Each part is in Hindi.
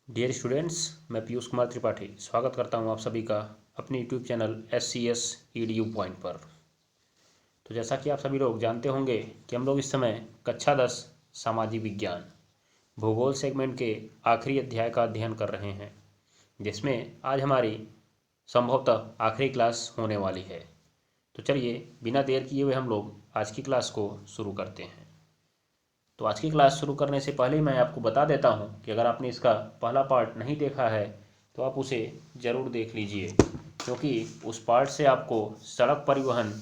डियर स्टूडेंट्स, मैं पीयूष कुमार त्रिपाठी स्वागत करता हूं आप सभी का अपने YouTube channel SCS EDU point पर। तो जैसा कि आप सभी लोग जानते होंगे कि हम लोग इस समय कक्षा 10 सामाजिक विज्ञान भूगोल सेगमेंट के आखिरी अध्याय का अध्ययन कर रहे हैं, जिसमें आज हमारी संभवतः आखिरी क्लास होने वाली है। तो चलिए बिना देर किए हुए हम लोग आज की क्लास को शुरू करते हैं। तो आज की क्लास शुरू करने से पहले मैं आपको बता देता हूं कि अगर आपने इसका पहला पार्ट नहीं देखा है तो आप उसे ज़रूर देख लीजिए, क्योंकि उस पार्ट से आपको सड़क परिवहन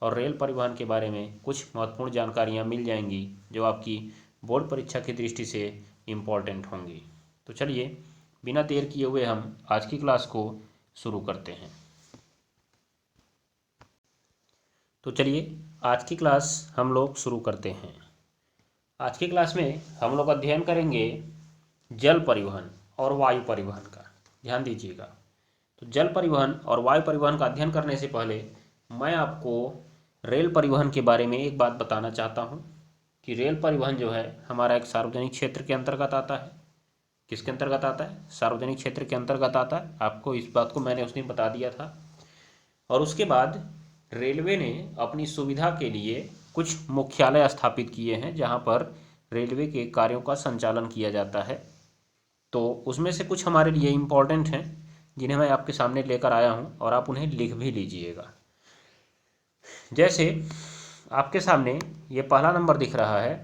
और रेल परिवहन के बारे में कुछ महत्वपूर्ण जानकारियां मिल जाएंगी जो आपकी बोर्ड परीक्षा की दृष्टि से इम्पॉर्टेंट होंगी। तो चलिए बिना देर किए हुए हम आज की क्लास को शुरू करते हैं। तो चलिए आज की क्लास हम लोग शुरू करते हैं। आज की क्लास में हम लोग अध्ययन करेंगे जल परिवहन और वायु परिवहन का। ध्यान दीजिएगा। तो जल परिवहन और वायु परिवहन का अध्ययन करने से पहले मैं आपको रेल परिवहन के बारे में एक बात बताना चाहता हूं कि रेल परिवहन जो है हमारा एक सार्वजनिक क्षेत्र के अंतर्गत आता है। किसके अंतर्गत आता है? सार्वजनिक क्षेत्र के अंतर्गत आता है। आपको इस बात को मैंने उस दिन बता दिया था। और उसके बाद रेलवे ने अपनी सुविधा के लिए कुछ मुख्यालय स्थापित किए हैं जहां पर रेलवे के कार्यों का संचालन किया जाता है। तो उसमें से कुछ हमारे लिए इम्पोर्टेंट हैं जिन्हें मैं आपके सामने लेकर आया हूं और आप उन्हें लिख भी लीजिएगा। जैसे आपके सामने ये पहला नंबर दिख रहा है,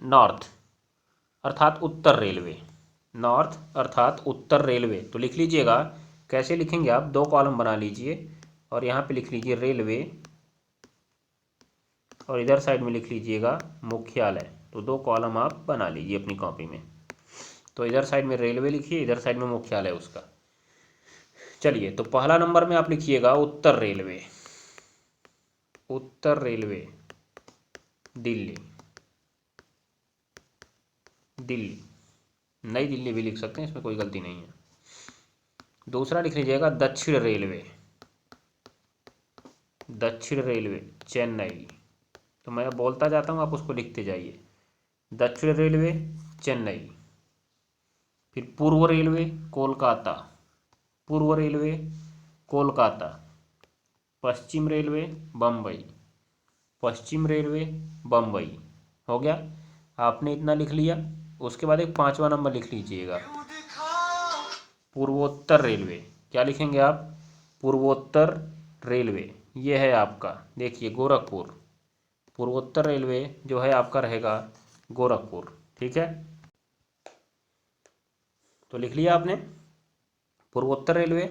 नॉर्थ अर्थात उत्तर रेलवे। नॉर्थ अर्थात उत्तर रेलवे, तो लिख लीजिएगा। कैसे लिखेंगे आप? 2 कॉलम बना लीजिए और यहाँ पे लिख लीजिए रेलवे और इधर साइड में लिख लीजिएगा मुख्यालय। तो 2 कॉलम आप बना लीजिए अपनी कॉपी में। तो इधर साइड में रेलवे लिखिए, इधर साइड में मुख्यालय उसका। चलिए, तो पहला नंबर में आप लिखिएगा उत्तर रेलवे। उत्तर रेलवे दिल्ली। दिल्ली, नई दिल्ली भी लिख सकते हैं, इसमें कोई गलती नहीं है। दूसरा लिख लीजिएगा दक्षिण रेलवे। दक्षिण रेलवे चेन्नई। तो मैं बोलता जाता हूँ, आप उसको लिखते जाइए। दक्षिण रेलवे चेन्नई। फिर पूर्व रेलवे कोलकाता। पूर्व रेलवे कोलकाता। पश्चिम रेलवे बम्बई। पश्चिम रेलवे बम्बई। हो गया, आपने इतना लिख लिया। उसके बाद एक 5वां नंबर लिख लीजिएगा, पूर्वोत्तर रेलवे। क्या लिखेंगे आप? पूर्वोत्तर रेलवे। ये है आपका, देखिए, गोरखपुर। पूर्वोत्तर रेलवे जो है आपका रहेगा गोरखपुर। ठीक है, तो लिख लिया आपने पूर्वोत्तर रेलवे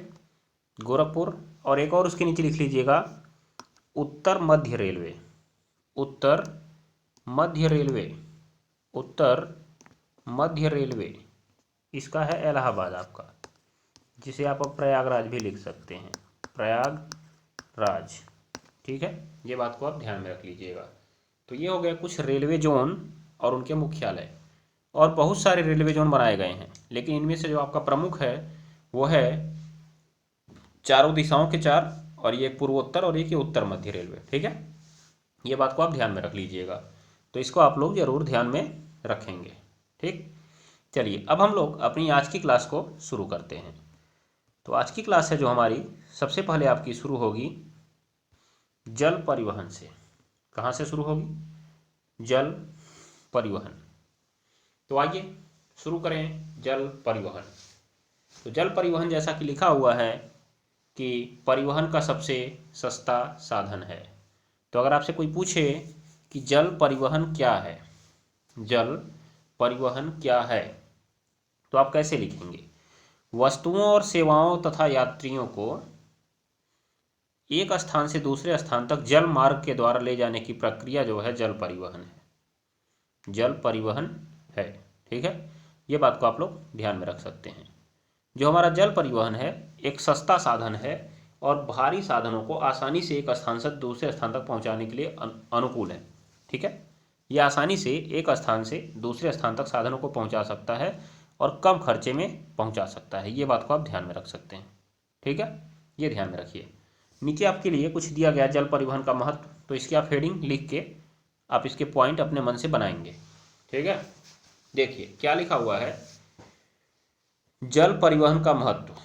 गोरखपुर। और एक और उसके नीचे लिख लीजिएगा उत्तर मध्य रेलवे। उत्तर मध्य रेलवे। उत्तर मध्य रेलवे, इसका है इलाहाबाद आपका, जिसे आप अब प्रयागराज भी लिख सकते हैं, प्रयागराज। ठीक है, ये बात को आप ध्यान में रख लीजिएगा। तो ये हो गया कुछ रेलवे जोन और उनके मुख्यालय। और बहुत सारे रेलवे जोन बनाए गए हैं, लेकिन इनमें से जो आपका प्रमुख है वो है चारों दिशाओं के 4, और ये पूर्वोत्तर और एक ये उत्तर मध्य रेलवे। ठीक है, ये बात को आप ध्यान में रख लीजिएगा। तो इसको आप लोग जरूर ध्यान में रखेंगे। ठीक, चलिए अब हम लोग अपनी आज की क्लास को शुरू करते हैं। तो आज की क्लास है जो हमारी, सबसे पहले आपकी शुरू होगी जल परिवहन से। कहाँ से शुरू होगी? जल परिवहन। तो आइए शुरू करें जल परिवहन। तो जल परिवहन जैसा कि लिखा हुआ है कि परिवहन का सबसे सस्ता साधन है। तो अगर आपसे कोई पूछे कि जल परिवहन क्या है, जल परिवहन क्या है, तो आप कैसे लिखेंगे? वस्तुओं और सेवाओं तथा यात्रियों को एक स्थान से दूसरे स्थान तक जल मार्ग के द्वारा ले जाने की प्रक्रिया जो है जल परिवहन है। जल परिवहन है। ठीक है, ये बात को आप लोग ध्यान में रख सकते हैं। जो हमारा जल परिवहन है एक सस्ता साधन है और भारी साधनों को आसानी से एक स्थान से दूसरे स्थान तक पहुंचाने के लिए अनुकूल है। ठीक है, यह आसानी से एक स्थान से दूसरे स्थान तक साधनों को पहुंचा सकता है और कम खर्चे में पहुंचा सकता है। ये बात को आप ध्यान में रख सकते हैं। ठीक है, ये ध्यान में रखिए। नीचे आपके लिए कुछ दिया गया जल परिवहन का महत्व, तो इसकी आप हेडिंग लिख के आप इसके पॉइंट अपने मन से बनाएंगे। ठीक है, देखिए क्या लिखा हुआ है। जल परिवहन का महत्व।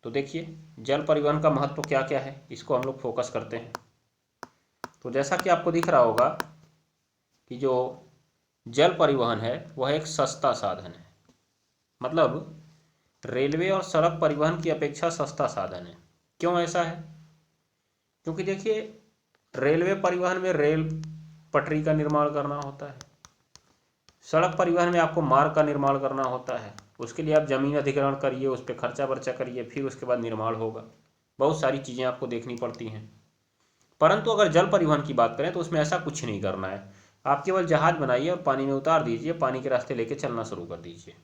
तो देखिए जल परिवहन का महत्व क्या क्या है, इसको हम लोग फोकस करते हैं। तो जैसा कि आपको दिख रहा होगा कि जो जल परिवहन है वह एक सस्ता साधन है, मतलब रेलवे और सड़क परिवहन की अपेक्षा सस्ता साधन है। क्यों ऐसा है? क्योंकि देखिए रेलवे परिवहन में रेल पटरी का निर्माण करना होता है, सड़क परिवहन में आपको मार्ग का निर्माण करना होता है, उसके लिए आप जमीन अधिग्रहण करिए, उस पर खर्चा वर्चा करिए, फिर उसके बाद निर्माण होगा, बहुत सारी चीज़ें आपको देखनी पड़ती हैं। परंतु अगर जल परिवहन की बात करें तो उसमें ऐसा कुछ नहीं करना है, आप केवल जहाज बनाइए और पानी में उतार दीजिए, पानी के रास्ते लेके चलना शुरू कर दीजिए,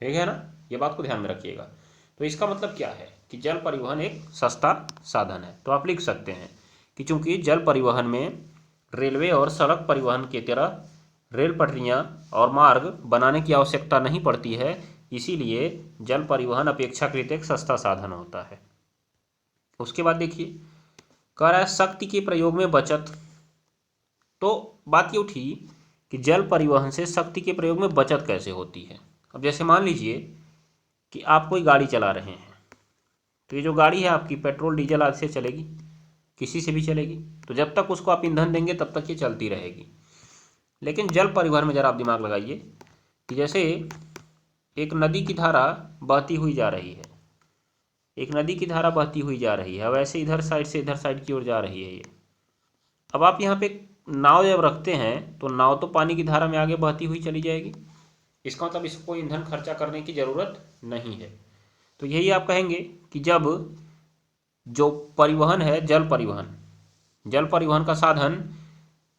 ठीक है ना। ये बात को ध्यान में रखिएगा। तो इसका मतलब क्या है कि जल परिवहन एक सस्ता साधन है। तो आप लिख सकते हैं कि चूंकि जल परिवहन में रेलवे और सड़क परिवहन की तरह रेल पटरियां और मार्ग बनाने की आवश्यकता नहीं पड़ती है, इसीलिए जल परिवहन अपेक्षाकृत एक सस्ता साधन होता है। उसके बाद देखिए कह रहा है शक्ति के प्रयोग में बचत। तो बात ये उठी कि जल परिवहन से शक्ति के प्रयोग में बचत कैसे होती है। अब जैसे मान लीजिए कि आप कोई गाड़ी चला रहे हैं, तो ये जो गाड़ी है आपकी पेट्रोल डीजल आदि से चलेगी, किसी से भी चलेगी, तो जब तक उसको आप ईंधन देंगे तब तक ये चलती रहेगी। लेकिन जल परिवहन में ज़रा आप दिमाग लगाइए कि जैसे एक नदी की धारा बहती हुई जा रही है, एक नदी की धारा बहती हुई जा रही है, अब ऐसे इधर साइड से इधर साइड की ओर जा रही है ये। अब आप यहाँ पे नाव जब रखते हैं तो नाव तो पानी की धारा में आगे बहती हुई चली जाएगी, इसका मतलब इसको ईंधन खर्चा करने की ज़रूरत नहीं है। तो यही आप कहेंगे कि जब जो परिवहन है जल परिवहन का साधन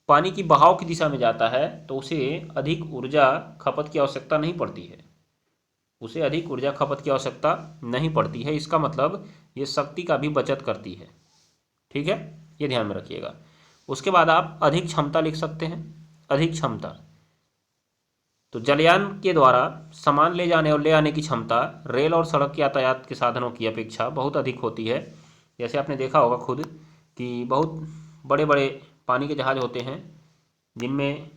पानी की बहाव की दिशा में जाता है तो उसे अधिक ऊर्जा खपत की आवश्यकता नहीं पड़ती है, उसे अधिक ऊर्जा खपत की आवश्यकता नहीं पड़ती है। इसका मतलब ये शक्ति का भी बचत करती है, ठीक है, ये ध्यान में रखिएगा। उसके बाद आप अधिक क्षमता लिख सकते हैं, अधिक क्षमता। तो जलयान के द्वारा सामान ले जाने और ले आने की क्षमता रेल और सड़क यातायात के साधनों की अपेक्षा बहुत अधिक होती है। जैसे आपने देखा होगा खुद कि बहुत बड़े बड़े पानी के जहाज होते हैं जिनमें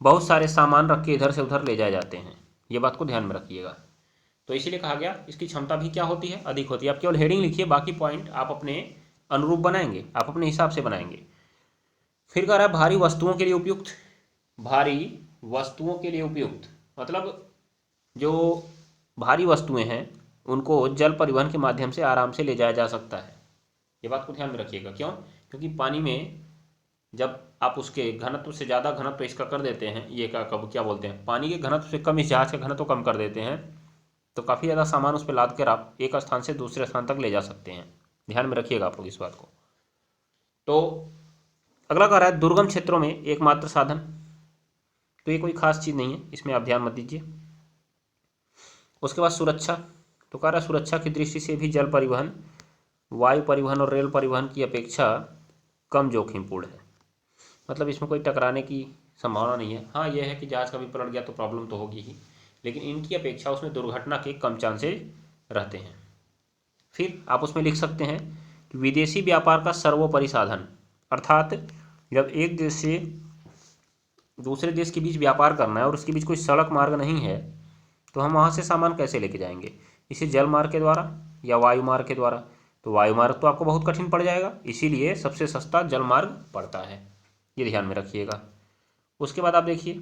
बहुत सारे सामान रख के इधर से उधर ले जाए जाते हैं, ये बात को ध्यान में रखिएगा। तो इसीलिए कहा गया इसकी क्षमता भी क्या होती है, अधिक होती है। आप केवल हेडिंग लिखिए, बाकी पॉइंट आप अपने अनुरूप बनाएंगे, आप अपने हिसाब से बनाएंगे। फिर कह रहा है भारी वस्तुओं के लिए उपयुक्त। भारी वस्तुओं के लिए उपयुक्त मतलब जो भारी वस्तुएं हैं उनको जल परिवहन के माध्यम से आराम से ले जाया जा सकता है, ये बात को ध्यान में रखिएगा। क्यों? क्योंकि पानी में जब आप उसके घनत्व से ज़्यादा घनत्व इसका कर देते हैं, ये क्या बोलते हैं, पानी के घनत्व से कम इस जहाज का घनत्व कम कर देते हैं, तो काफ़ी ज़्यादा सामान उस पर लाद कर आप एक स्थान से दूसरे स्थान तक ले जा सकते हैं। ध्यान में रखिएगा आप लोग इस बात को। तो अगला कह रहा है दुर्गम क्षेत्रों में एकमात्र साधन। तो ये कोई खास चीज़ नहीं है, इसमें आप ध्यान मत दीजिए। उसके बाद सुरक्षा। तो कह रहा है सुरक्षा की दृष्टि से भी जल परिवहन वायु परिवहन और रेल परिवहन की अपेक्षा कम जोखिमपूर्ण है, मतलब इसमें कोई टकराने की संभावना नहीं है। हाँ यह है कि जहाज कभी पलट गया तो प्रॉब्लम तो होगी ही, लेकिन इनकी अपेक्षा उसमें दुर्घटना के कम चांसेज रहते हैं। फिर आप उसमें लिख सकते हैं कि विदेशी व्यापार का सर्वोपरि साधन, अर्थात जब एक देश से दूसरे देश के बीच व्यापार करना है और उसके बीच कोई सड़क मार्ग नहीं है तो हम वहाँ से सामान कैसे लेके जाएंगे, इसे जल मार्ग के द्वारा या वायु मार्ग के द्वारा। तो वायु मार्ग तो आपको बहुत कठिन पड़ जाएगा, इसीलिए सबसे सस्ता जल मार्ग पड़ता है, ये ध्यान में रखिएगा। उसके बाद आप देखिए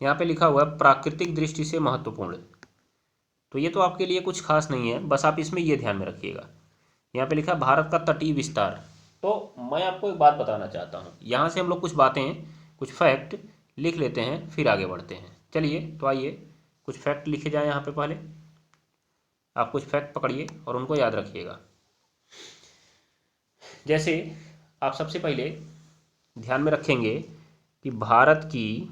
यहाँ पे लिखा हुआ है प्राकृतिक दृष्टि से महत्वपूर्ण। तो ये तो आपके लिए कुछ खास नहीं है, बस आप इसमें ये ध्यान में रखिएगा। यहाँ पे लिखा है भारत का तटीय विस्तार। तो मैं आपको एक बात बताना चाहता हूँ, यहाँ से हम लोग कुछ बातें कुछ फैक्ट लिख लेते हैं फिर आगे बढ़ते हैं। चलिए तो आइए कुछ फैक्ट लिखे जाए यहाँ पे। पहले आप कुछ फैक्ट पकड़िए और उनको याद रखिएगा। जैसे आप सबसे पहले ध्यान में रखेंगे कि भारत की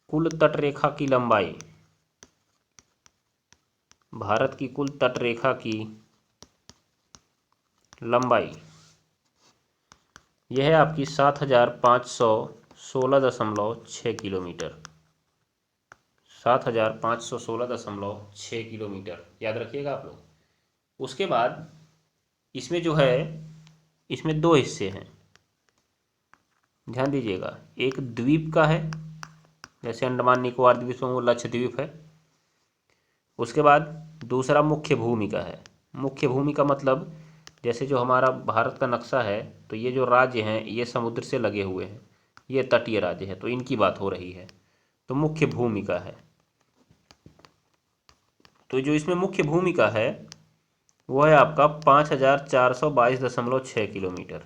कुल तटरेखा की लंबाई, भारत की कुल तटरेखा की लंबाई यह है आपकी 7,516.6 किलोमीटर, 7,516.6 किलोमीटर, याद रखिएगा आप लोग। उसके बाद इसमें जो है इसमें दो हिस्से हैं, ध्यान दीजिएगा, एक द्वीप का है, जैसे अंडमान निकोबार द्वीप समूह वो लक्षद्वीप है। उसके बाद दूसरा मुख्य भूमि का है। मुख्य भूमि का मतलब जैसे जो हमारा भारत का नक्शा है, तो ये जो राज्य हैं ये समुद्र से लगे हुए हैं, ये तटीय राज्य है, तो इनकी बात हो रही है, तो मुख्य भूमि का है। तो जो इसमें मुख्य भूमि का है वो है आपका 5422.6 किलोमीटर,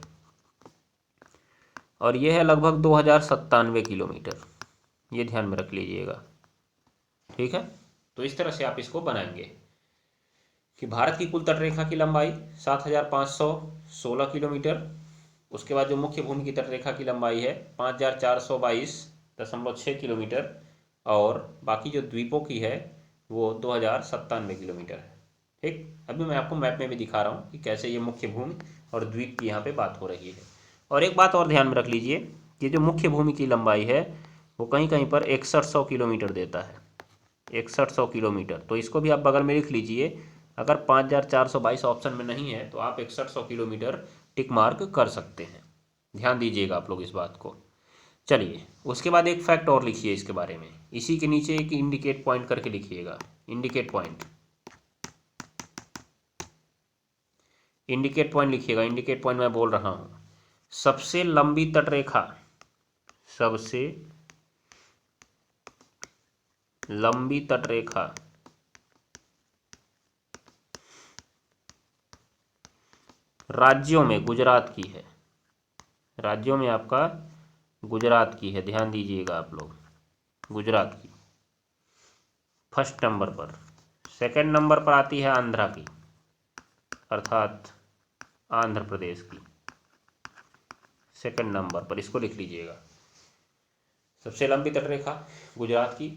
और ये है लगभग 2097 किलोमीटर, ये ध्यान में रख लीजिएगा। ठीक है, तो इस तरह से आप इसको बनाएंगे कि भारत की कुल तटरेखा की लंबाई 7516 किलोमीटर, उसके बाद जो मुख्य भूमि की तटरेखा की लंबाई है 5422.6 किलोमीटर, और बाकी जो द्वीपों की है वो 2097 किलोमीटर है। ठीक, अभी मैं आपको मैप में भी दिखा रहा हूँ कि कैसे ये मुख्य भूमि और द्वीप की यहाँ पे बात हो रही है। और एक बात और ध्यान में रख लीजिए कि जो मुख्य भूमि की लंबाई है वो कहीं कहीं पर 6100 किलोमीटर देता है, 6100 किलोमीटर। तो इसको भी आप बगल में लिख लीजिए, अगर 5422 ऑप्शन में नहीं है तो आप 6100 किलोमीटर टिक मार्क कर सकते हैं। ध्यान दीजिएगा आप लोग इस बात को। चलिए, उसके बाद एक फैक्ट और लिखिए इसके बारे में, इसी के नीचे एक इंडिकेट पॉइंट करके लिखिएगा, इंडिकेट पॉइंट, इंडिकेट पॉइंट लिखिएगा। इंडिकेट पॉइंट मैं बोल रहा हूँ, सबसे लंबी तटरेखा, सबसे लंबी तटरेखा राज्यों में गुजरात की है, राज्यों में आपका गुजरात की है, ध्यान दीजिएगा आप लोग, गुजरात की फर्स्ट नंबर पर। सेकंड नंबर पर आती है आंध्रा की, अर्थात आंध्र प्रदेश की सेकंड नंबर पर, इसको लिख लीजिएगा। सबसे लंबी तटरेखा गुजरात की,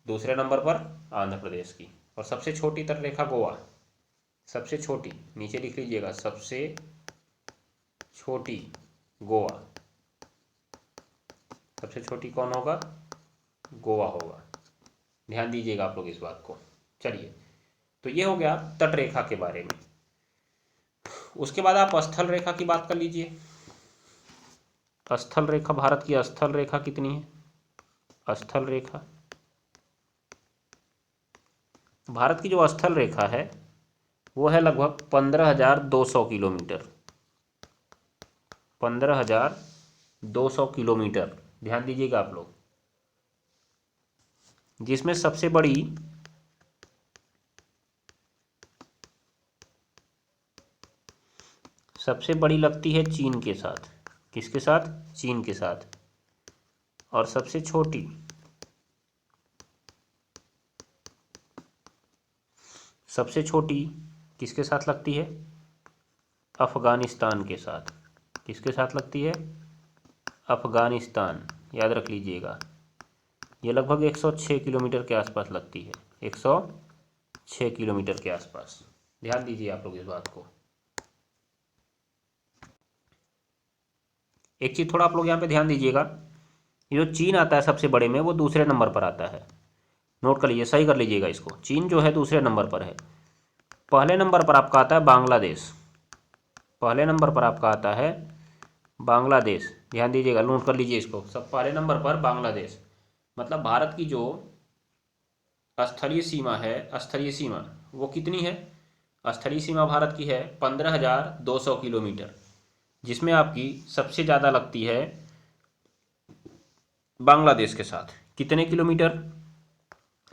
दूसरे नंबर पर आंध्र प्रदेश की, और सबसे छोटी तटरेखा गोवा, सबसे छोटी नीचे लिख लीजिएगा, सबसे छोटी गोवा, सबसे छोटी कौन होगा, गोवा होगा। ध्यान दीजिएगा आप लोग इस बात को। चलिए, तो ये हो गया तटरेखा के बारे में। उसके बाद आप स्थल रेखा की बात कर लीजिए। स्थल रेखा, भारत की स्थल रेखा कितनी है, स्थल रेखा, भारत की जो स्थल रेखा है वो है लगभग 15,200 किलोमीटर, 15,200 किलोमीटर। ध्यान दीजिएगा आप लोग, जिसमें सबसे बड़ी लगती है चीन के साथ, किसके साथ, चीन के साथ, और सबसे छोटी किसके साथ लगती है, अफगानिस्तान के साथ, किसके साथ लगती है, अफगानिस्तान, याद रख लीजिएगा। ये लगभग 106 किलोमीटर के आसपास लगती है, 106 किलोमीटर के आसपास। ध्यान दीजिए आप लोग इस बात को। एक चीज़ थोड़ा आप लोग यहाँ पे ध्यान दीजिएगा, ये जो चीन आता है सबसे बड़े में वो दूसरे नंबर पर आता है, नोट कर लीजिए, सही कर लीजिएगा इसको। चीन जो है दूसरे नंबर पर है, पहले नंबर पर आपका आता है बांग्लादेश, पहले नंबर पर आपका आता है बांग्लादेश। ध्यान दीजिएगा, नोट कर लीजिए इसको, सब पहले नंबर पर बांग्लादेश। मतलब भारत की जो स्थलीय सीमा है, स्थलीय सीमा वो कितनी है, स्थलीय सीमा भारत की है 15,200 किलोमीटर, जिसमें आपकी सबसे ज़्यादा लगती है बांग्लादेश के साथ। कितने किलोमीटर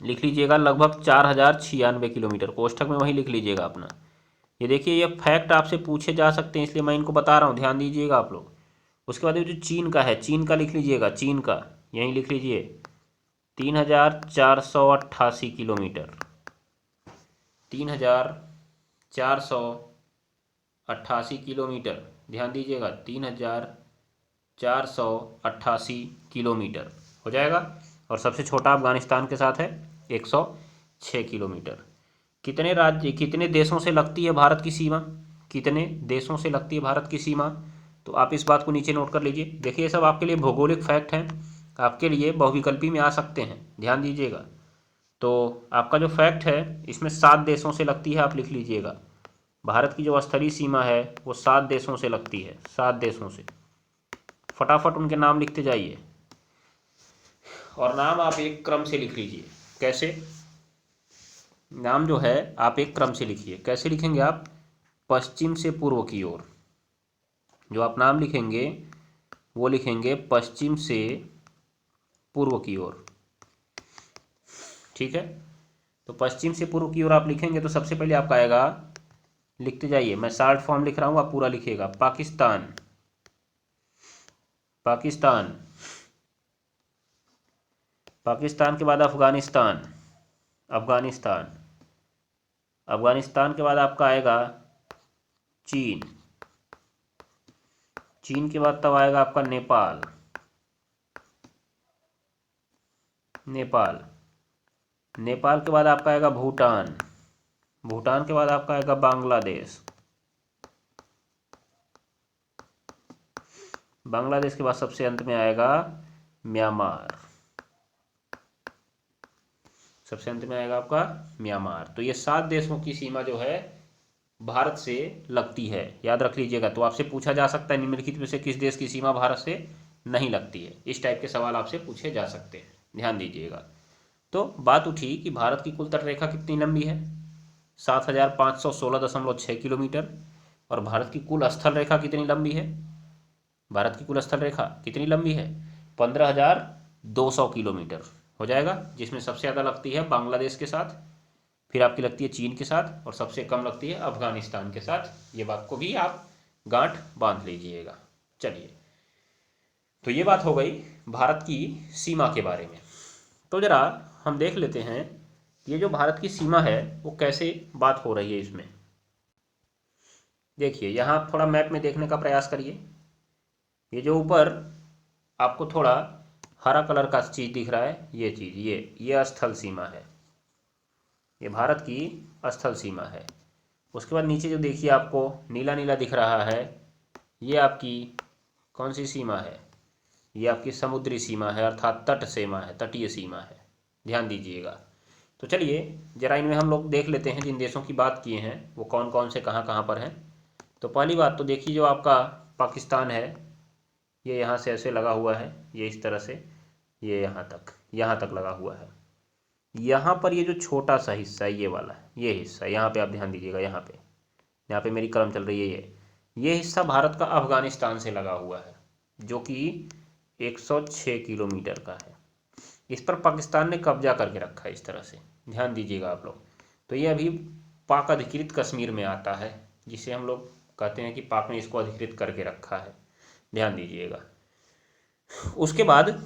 लिख लीजिएगा, लगभग 4,096 किलोमीटर, कोष्ठक में वही लिख लीजिएगा अपना। ये देखिए, ये फैक्ट आपसे पूछे जा सकते हैं इसलिए मैं इनको बता रहा हूँ, ध्यान दीजिएगा आप लोग। उसके बाद ये जो चीन का है, चीन का लिख लीजिएगा, चीन का यहीं लिख लीजिए 3,488 किलोमीटर, 3,488 किलोमीटर। ध्यान दीजिएगा, 3,488 किलोमीटर हो जाएगा। और सबसे छोटा अफगानिस्तान के साथ है 106 किलोमीटर। कितने राज्य, कितने देशों से लगती है भारत की सीमा, कितने देशों से लगती है भारत की सीमा, तो आप इस बात को नीचे नोट कर लीजिए। देखिए, ये सब आपके लिए भौगोलिक फैक्ट हैं, आपके लिए बहुविकल्पी में आ सकते हैं, ध्यान दीजिएगा। तो आपका जो फैक्ट है इसमें 7 देशों से लगती है, आप लिख लीजिएगा। भारत की जो स्थलीय सीमा है वो 7 देशों से लगती है, 7 देशों से। फटाफट उनके नाम लिखते जाइए और नाम आप एक क्रम से लिख लीजिए। कैसे? नाम जो है आप एक क्रम से लिखिए। कैसे लिखेंगे आप? पश्चिम से पूर्व की ओर। जो आप नाम लिखेंगे वो लिखेंगे पश्चिम से पूर्व की ओर। ठीक है, तो पश्चिम से पूर्व की ओर आप लिखेंगे तो सबसे पहले आपका आएगा, लिखते जाइए, मैं शॉर्ट फॉर्म लिख रहा हूँ, आप पूरा लिखिएगा। पाकिस्तान, पाकिस्तान। पाकिस्तान के बाद अफगानिस्तान, अफगानिस्तान। अफगानिस्तान के बाद आपका आएगा चीन। चीन के बाद तब आएगा आपका नेपाल, नेपाल। नेपाल के बाद आपका आएगा भूटान। भूटान के बाद आपका आएगा बांग्लादेश। बांग्लादेश के बाद सबसे अंत में आएगा म्यांमार। सबसे अंत में आएगा आपका म्यांमार। तो ये 7 देशों की सीमा जो है भारत से लगती है, याद रख लीजिएगा। तो आपसे पूछा जा सकता है निम्नलिखित में से किस देश की सीमा भारत से नहीं लगती है। इस टाइप के सवाल आपसे पूछे जा सकते हैं, ध्यान दीजिएगा। तो बात उठी कि भारत की कुल तटरेखा कितनी लंबी है? 7516.6 किलोमीटर। और भारत की कुल स्थल रेखा कितनी लंबी है? भारत की कुल स्थल रेखा कितनी लंबी है? 15,200 किलोमीटर हो जाएगा, जिसमें सबसे ज़्यादा लगती है बांग्लादेश के साथ, फिर आपकी लगती है चीन के साथ, और सबसे कम लगती है अफगानिस्तान के साथ। ये बात को भी आप गांठ बांध लीजिएगा। चलिए, तो ये बात हो गई भारत की सीमा के बारे में। तो ज़रा हम देख लेते हैं ये जो भारत की सीमा है वो कैसे बात हो रही है इसमें। देखिए, यहाँ थोड़ा मैप में देखने का प्रयास करिए। ये जो ऊपर आपको थोड़ा हरा कलर का चीज़ दिख रहा है, ये चीज़, ये स्थल सीमा है, ये भारत की स्थल सीमा है। उसके बाद नीचे जो देखिए आपको नीला नीला दिख रहा है, ये आपकी कौन सी सीमा है? ये आपकी समुद्री सीमा है, अर्थात तट सीमा है, तटीय सीमा है। ध्यान दीजिएगा। तो चलिए जरा इनमें हम लोग देख लेते हैं, जिन देशों की बात किए हैं वो कौन कौन से कहाँ कहाँ पर हैं। तो पहली बात तो देखिए, जो आपका पाकिस्तान है ये यहाँ से ऐसे लगा हुआ है, ये इस तरह से, ये यहाँ तक लगा हुआ है। यहाँ पर ये जो छोटा सा हिस्सा है, ये वाला, ये हिस्सा, यहाँ पे आप ध्यान दीजिएगा, यहाँ पे मेरी कलम चल रही है, ये हिस्सा भारत का अफगानिस्तान से लगा हुआ है, जो कि 106 किलोमीटर का है। इस पर पाकिस्तान ने कब्जा करके रखा है इस तरह से, ध्यान दीजिएगा आप लोग। तो ये अभी पाक अधिकृत कश्मीर में आता है, जिसे हम लोग कहते हैं कि पाक ने इसको अधिकृत करके रखा है, ध्यान दीजिएगा। उसके बाद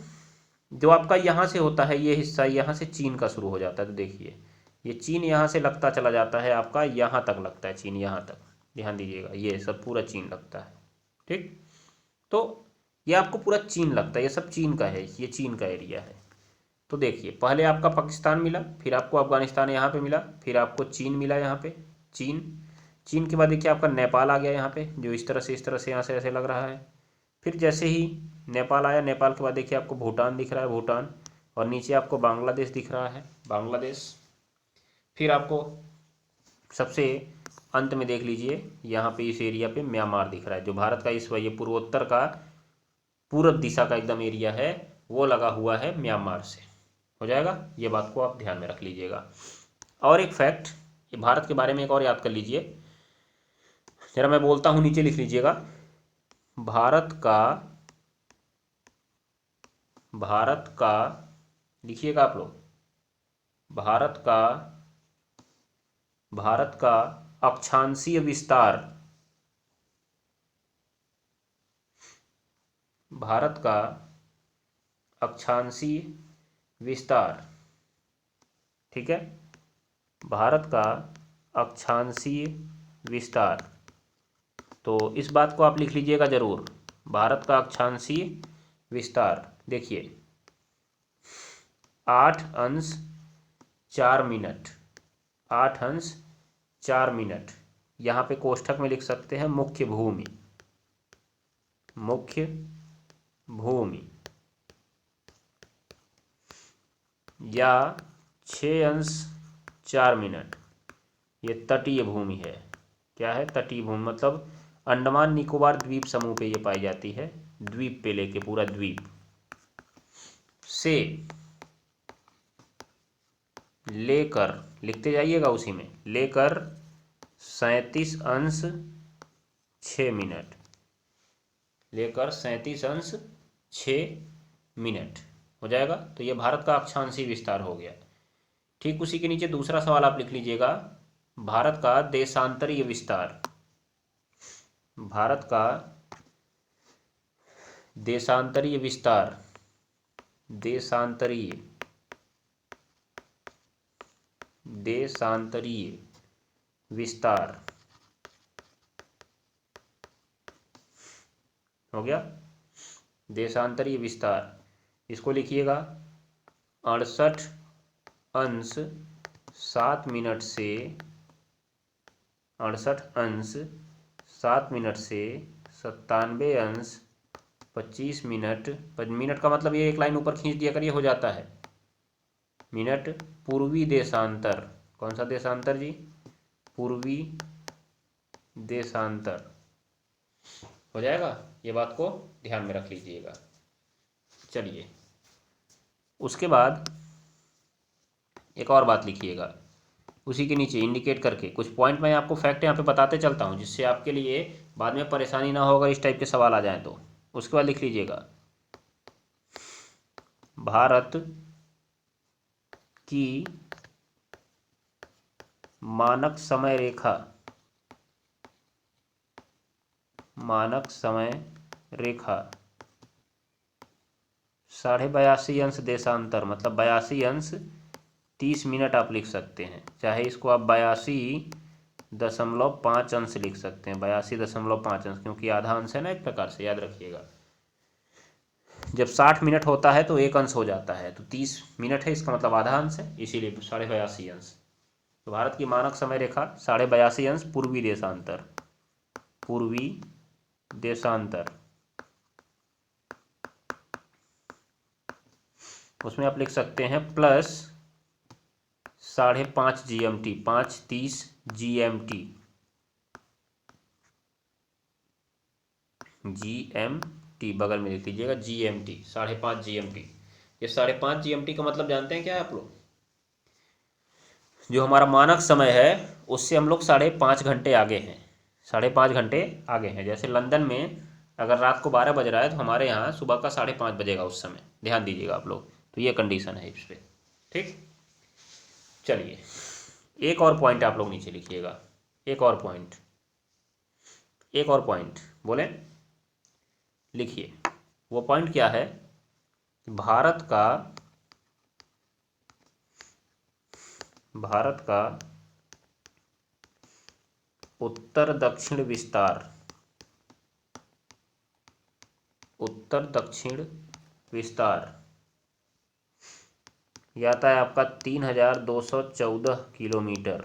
जो आपका यहाँ से होता है ये हिस्सा, यहाँ से चीन का शुरू हो जाता है। तो देखिए ये चीन यहाँ से लगता चला जाता है, आपका यहाँ तक लगता है चीन, यहाँ तक, ध्यान दीजिएगा, ये सब पूरा चीन लगता है। ठीक, तो ये आपको पूरा चीन लगता है, ये सब चीन का है, ये चीन का एरिया है। तो देखिए पहले आपका पाकिस्तान मिला, फिर आपको अफगानिस्तान यहाँ पे मिला, फिर आपको चीन मिला यहाँ पे, चीन। चीन के बाद देखिए आपका नेपाल आ गया यहाँ पे, जो इस तरह से यहाँ से ऐसे लग रहा है। फिर जैसे ही नेपाल आया, नेपाल के बाद देखिए आपको भूटान दिख रहा है, भूटान, और नीचे आपको बांग्लादेश दिख रहा है, बांग्लादेश। फिर आपको सबसे अंत में देख लीजिए यहाँ पे इस एरिया पे म्यांमार दिख रहा है, जो भारत का इस ये पूर्वोत्तर का, पूर्व दिशा का एकदम एरिया है, वो लगा हुआ है म्यांमार से। हो जाएगा, ये बात को आप ध्यान में रख लीजिएगा। और एक फैक्ट, ये भारत के बारे में एक और याद कर लीजिए, जरा मैं बोलता हूँ नीचे लिख लीजिएगा। भारत का लिखिएगा आप लोग, भारत का अक्षांशीय विस्तार, भारत का अक्षांशीय विस्तार, ठीक है, भारत का अक्षांशीय विस्तार। तो इस बात को आप लिख लीजिएगा जरूर, भारत का अक्षांशीय विस्तार। देखिए 8 अंश 4 मिनट, 8 अंश 4 मिनट, यहाँ पे कोष्ठक में लिख सकते हैं मुख्य भूमि, मुख्य भूमि, या 6 अंश 4 मिनट, ये तटीय भूमि है। क्या है? तटीय भूमि, मतलब अंडमान निकोबार द्वीप समूह पे ये पाई जाती है, द्वीप पे लेके पूरा द्वीप से लेकर, लिखते जाइएगा उसी में, लेकर 37°6", लेकर 37°6" हो जाएगा। तो ये भारत का अक्षांशीय विस्तार हो गया। ठीक उसी के नीचे दूसरा सवाल आप लिख लीजिएगा, भारत का देशांतरीय विस्तार, भारत का देशांतरीय विस्तार, देशांतरीय विस्तार हो गया। देशांतरीय विस्तार, इसको लिखिएगा 68°7" से 98°7" से 97°25". मिनट का मतलब ये एक लाइन ऊपर खींच दिया करिए, हो जाता है मिनट। पूर्वी देशांतर, कौन सा देशांतर जी? पूर्वी देशांतर हो जाएगा। ये बात को ध्यान में रख लीजिएगा। चलिए उसके बाद एक और बात लिखिएगा उसी के नीचे इंडिकेट करके, कुछ पॉइंट मैं आपको फैक्ट यहाँ पे बताते चलता हूँ जिससे आपके लिए बाद में परेशानी ना हो अगर इस टाइप के सवाल आ जाएं तो। उसके बाद लिख लीजिएगा भारत की मानक समय रेखा, मानक समय रेखा 82.5° देशांतर, मतलब 82°30" आप लिख सकते हैं, चाहे इसको आप 82.5 लिख सकते हैं, 82.5, क्योंकि आधा अंश है ना एक प्रकार से, याद रखिएगा। जब 60 मिनट होता है तो एक अंश हो जाता है, तो 30 मिनट है, इसका मतलब आधा अंश है, इसीलिए 82.5°। तो भारत की मानक समय रेखा 82.5°, पूर्वी देशांतर, पूर्वी देशांतर, उसमें आप लिख सकते हैं प्लस 5.5 GMT, 5:30 GMT, बगल में लिख लीजिएगा GMT, 5.5 GMT। ये 5.5 GMT का मतलब जानते हैं क्या है आप लोग? जो हमारा मानक समय है उससे हम लोग 5.5 घंटे आगे हैं, 5.5 घंटे आगे हैं। जैसे लंदन में अगर रात को 12 बज रहा है तो हमारे यहाँ सुबह का 5:30 बजेगा उस समय, ध्यान दीजिएगा आप लोग। तो ये कंडीशन है इस पर, ठीक। चलिए एक और पॉइंट आप लोग नीचे लिखिएगा, एक और पॉइंट बोले, लिखिए। वो पॉइंट क्या है? भारत का उत्तर दक्षिण विस्तार, उत्तर दक्षिण विस्तार ये आता है आपका 3214 किलोमीटर,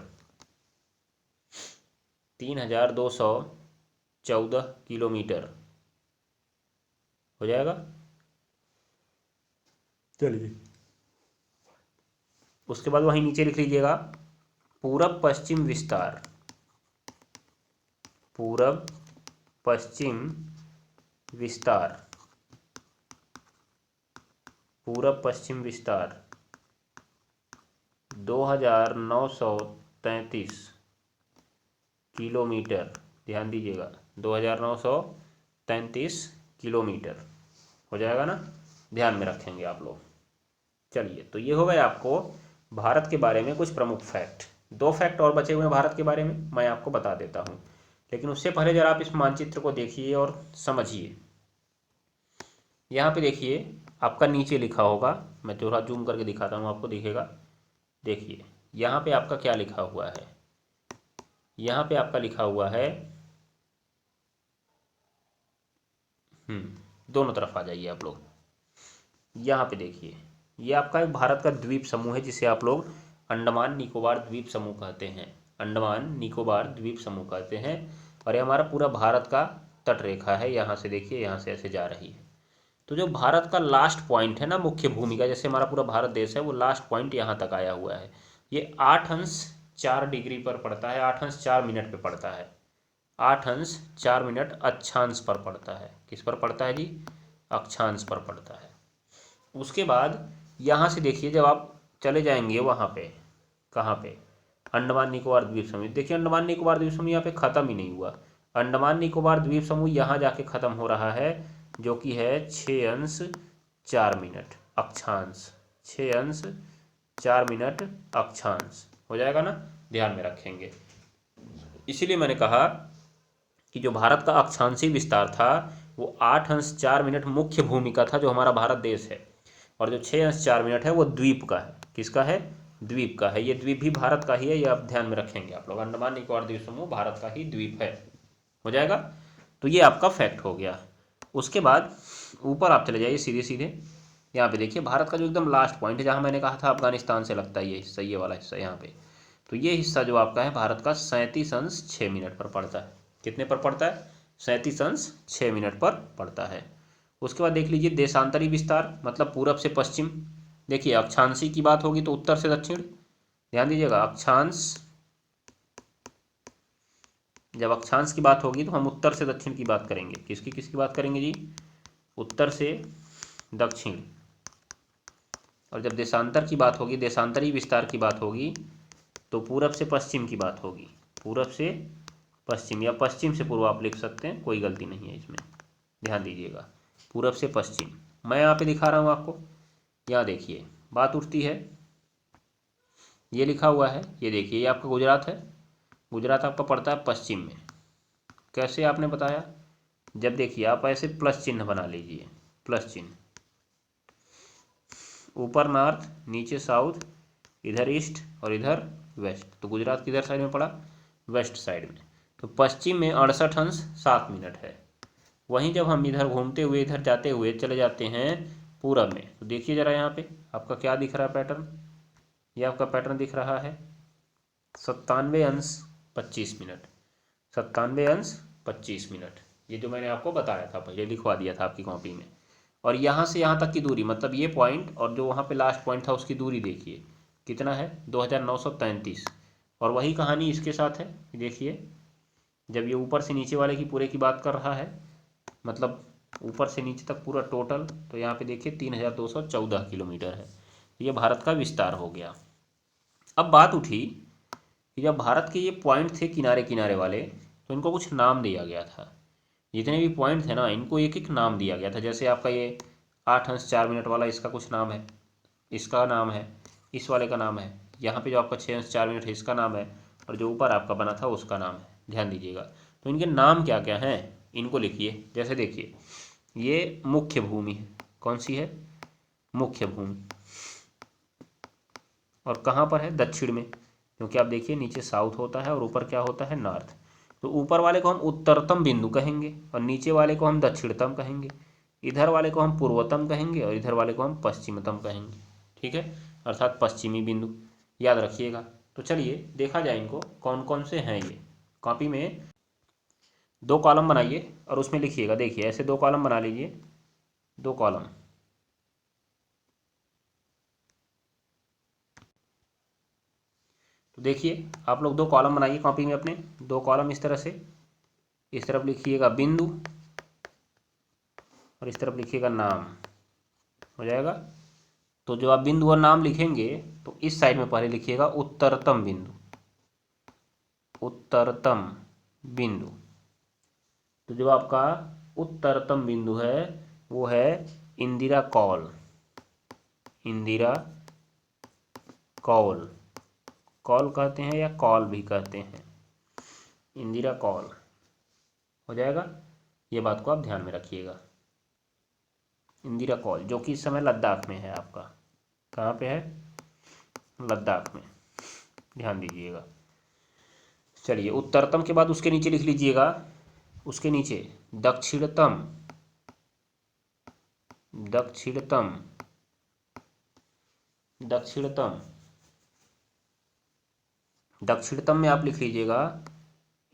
3214 किलोमीटर हो जाएगा। चलिए उसके बाद वहीं नीचे लिख लीजिएगा पूरब पश्चिम विस्तार, पूरब पश्चिम विस्तार, पूरब पश्चिम विस्तार 2933 किलोमीटर, ध्यान दीजिएगा 2933 किलोमीटर हो जाएगा ना, ध्यान में रखेंगे आप लोग। चलिए तो ये हो गए आपको भारत के बारे में कुछ प्रमुख फैक्ट। 2 फैक्ट और बचे हुए हैं भारत के बारे में, मैं आपको बता देता हूँ, लेकिन उससे पहले जरा आप इस मानचित्र को देखिए और समझिए। यहाँ पे देखिए आपका नीचे लिखा होगा, मैं थोड़ा जूम करके दिखाता हूँ आपको, दिखेगा। देखिए यहाँ पे आपका क्या लिखा हुआ है, यहाँ पे आपका लिखा हुआ है, दोनों तरफ आ जाइए आप लोग। यहाँ पे देखिए ये आपका एक भारत का द्वीप समूह है जिसे आप लोग अंडमान निकोबार द्वीप समूह कहते हैं, अंडमान निकोबार द्वीप समूह कहते हैं। और ये हमारा पूरा भारत का तट रेखा है, यहाँ से देखिए, यहाँ से ऐसे जा रही है। तो जो भारत का लास्ट पॉइंट है ना, मुख्य भूमि का, जैसे हमारा पूरा भारत देश है, वो लास्ट पॉइंट यहाँ तक आया हुआ है। ये 8°4 पर पड़ता है, 8°4 पर पड़ता है। 8 अंश 4 मिनट अक्षांश पर पड़ता है। किस पर पड़ता है जी? अक्षांश पर पड़ता है। उसके बाद यहाँ से देखिए, जब आप चले जाएंगे वहाँ पे, कहाँ पे, अंडमान निकोबार द्वीप समूह, देखिए अंडमान निकोबार द्वीप समूह यहाँ पे ख़त्म ही नहीं हुआ। अंडमान निकोबार द्वीप समूह यहाँ जाके ख़त्म हो रहा है, जो कि है 6 अंश 4 मिनट अक्षांश, 6 अंश 4 मिनट अक्षांश हो जाएगा ना, ध्यान में रखेंगे। इसीलिए मैंने कहा कि जो भारत का अक्षांशीय विस्तार था वो 8 अंश 4 मिनट मुख्य भूमि का था, जो हमारा भारत देश है, और जो 6 अंश 4 मिनट है वो द्वीप का है। किसका है? द्वीप का है। ये द्वीप भी भारत का ही है, ये आप ध्यान में रखेंगे आप लोग। अंडमान निकोबार द्वीप समूह भारत का ही द्वीप है, हो जाएगा। तो ये आपका फैक्ट हो गया। उसके बाद ऊपर आप चले जाइए सीधे सीधे, यहाँ पे देखिए भारत का जो एकदम लास्ट पॉइंट है, जहाँ मैंने कहा था अफगानिस्तान से लगता है ये हिस्सा, ये वाला हिस्सा यहाँ पे, तो ये हिस्सा जो आपका है भारत का 37 अंश 6 मिनट पर पड़ता है। कितने पर पड़ता है? 37 अंश 6 मिनट पर पड़ता है। उसके बाद देख लीजिए देशांतरी विस्तार, मतलब पूरब से पश्चिम। देखिए अक्षांशी की बात होगी तो उत्तर से दक्षिण, ध्यान दीजिएगा। अक्षांश, जब अक्षांश की बात होगी तो हम उत्तर से दक्षिण की बात करेंगे। किसकी किसकी बात करेंगे जी? उत्तर से दक्षिण। और जब देशांतर की बात होगी, देशांतरी विस्तार की बात होगी, तो पूरब से पश्चिम की बात होगी। पूरब से पश्चिम या पश्चिम से पूर्व आप लिख सकते हैं, कोई गलती नहीं है इसमें, ध्यान दीजिएगा। पूरब से पश्चिम मैं यहाँ पे दिखा रहा हूँ आपको, यहाँ देखिए बात उठती है, ये लिखा हुआ है, ये देखिए ये आपका गुजरात है। गुजरात आपका पड़ता है पश्चिम में। कैसे आपने बताया? जब देखिए आप ऐसे प्लस चिन्ह बना लीजिए, प्लस चिन्ह, ऊपर नॉर्थ, नीचे साउथ, इधर ईस्ट और इधर वेस्ट। तो गुजरात किधर साइड में पड़ा? वेस्ट साइड में। तो पश्चिम में 68 अंश 7 मिनट है। वहीं जब हम इधर घूमते हुए इधर जाते हुए चले जाते हैं पूरब में, तो देखिए ज़रा यहाँ पे आपका क्या दिख रहा है पैटर्न, ये आपका पैटर्न दिख रहा है 97 अंश 25 मिनट, 97 अंश 25 मिनट। ये जो मैंने आपको बताया था, पहले लिखवा दिया था आपकी कॉपी में। और यहाँ से यहाँ तक की दूरी, मतलब ये पॉइंट और जो वहाँ पे लास्ट पॉइंट था उसकी दूरी देखिए कितना है, 2933। और वही कहानी इसके साथ है, देखिए जब ये ऊपर से नीचे वाले की पूरे की बात कर रहा है, मतलब ऊपर से नीचे तक पूरा टोटल, तो यहाँ पे देखिए 3214 किलोमीटर है। ये भारत का विस्तार हो गया। अब बात उठी कि जब भारत के ये पॉइंट थे किनारे किनारे वाले, तो इनको कुछ नाम दिया गया था। जितने भी पॉइंट थे ना, इनको एक एक नाम दिया गया था। जैसे आपका ये 8 अंश 4 मिनट वाला, इसका कुछ नाम है, इसका नाम है, इस वाले का नाम है, यहाँ पे जो आपका 6 अंश 4 मिनट है इसका नाम है, और जो ऊपर आपका बना था उसका नाम है। ध्यान दीजिएगा। तो इनके नाम क्या क्या हैं इनको लिखिए। जैसे देखिए ये मुख्य भूमि है, कौन सी है? मुख्य भूमि। और कहाँ पर है? दक्षिण में, क्योंकि आप देखिए नीचे साउथ होता है और ऊपर क्या होता है? नॉर्थ। तो ऊपर वाले को हम उत्तरतम बिंदु कहेंगे और नीचे वाले को हम दक्षिणतम कहेंगे। इधर वाले को हम पूर्वतम कहेंगे और इधर वाले को हम पश्चिमतम कहेंगे। ठीक है, अर्थात पश्चिमी बिंदु, याद रखिएगा। तो चलिए देखा जाए इनको कौन कौन से हैं। ये कॉपी में 2 कॉलम बनाइए और उसमें लिखिएगा। देखिए ऐसे 2 कॉलम बना लीजिए, 2 कॉलम। तो देखिए आप लोग 2 कॉलम बनाइए कॉपी में अपने, 2 कॉलम इस तरह से। इस तरफ लिखिएगा बिंदु और इस तरफ लिखिएगा नाम, हो जाएगा। तो जो आप बिंदु और नाम लिखेंगे तो इस साइड में पहले लिखिएगा उत्तरतम बिंदु, उत्तरतम बिंदु। तो जो आपका उत्तरतम बिंदु है वो है इंदिरा कौल, इंदिरा कौल, कौल कहते हैं या कौल भी कहते हैं, इंदिरा कौल, हो जाएगा। ये बात को आप ध्यान में रखिएगा। इंदिरा कौल जो कि इस समय लद्दाख में है आपका, कहाँ पे है? लद्दाख में, ध्यान दीजिएगा। चलिए उत्तरतम के बाद उसके नीचे लिख लीजिएगा, उसके नीचे दक्षिणतम, दक्षिणतम, दक्षिणतम, दक्षिणतम में आप लिख लीजिएगा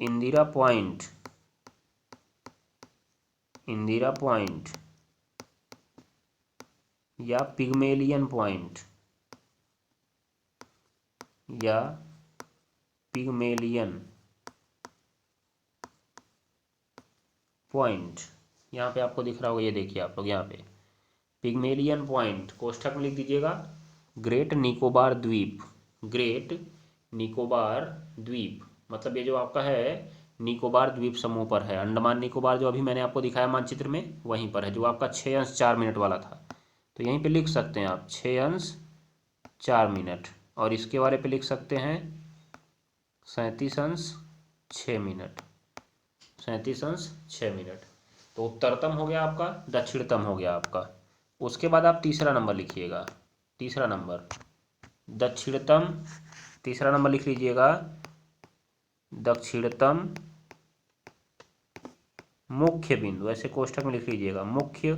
इंदिरा पॉइंट, इंदिरा पॉइंट या पिग्मेलियन पॉइंट, या पिग्मेलियन पॉइंट, यहाँ पे आपको दिख रहा होगा, ये देखिए आप लोग यहाँ पे पिग्मेलियन पॉइंट, कोष्ठक में लिख दीजिएगा ग्रेट निकोबार द्वीप। ग्रेट निकोबार द्वीप मतलब ये जो आपका है निकोबार द्वीप समूह पर है। अंडमान निकोबार जो अभी मैंने आपको दिखाया मानचित्र में वहीं पर है, जो आपका 6 अंश 4 मिनट वाला था। तो यहीं पे लिख सकते हैं आप 6 अंश 4 मिनट, और इसके बारे पे लिख सकते हैं 37 अंश 6 मिनट, 37 अंश 6 मिनट। तो उत्तरतम हो गया आपका, दक्षिणतम हो गया आपका। उसके बाद आप तीसरा नंबर लिखिएगा, तीसरा नंबर दक्षिणतम, तीसरा नंबर लिख लीजिएगा दक्षिणतम मुख्य बिंदु, ऐसे कोष्ठक में लिख लीजिएगा मुख्य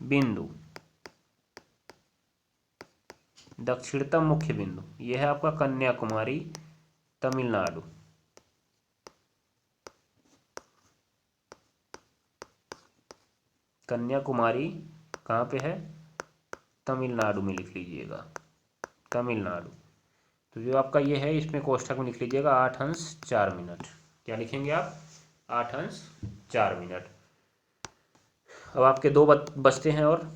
बिंदु, दक्षिणतम मुख्य बिंदु यह है आपका कन्याकुमारी तमिलनाडु। कन्याकुमारी कहाँ पे है, तमिलनाडु में लिख लीजिएगा, तमिलनाडु। तो जो आपका ये है इसमें कोष्ठक में लिख लीजिएगा 8 अंश 4 मिनट। क्या लिखेंगे आप, 8 अंश 4 मिनट। अब आपके दो बचते हैं, और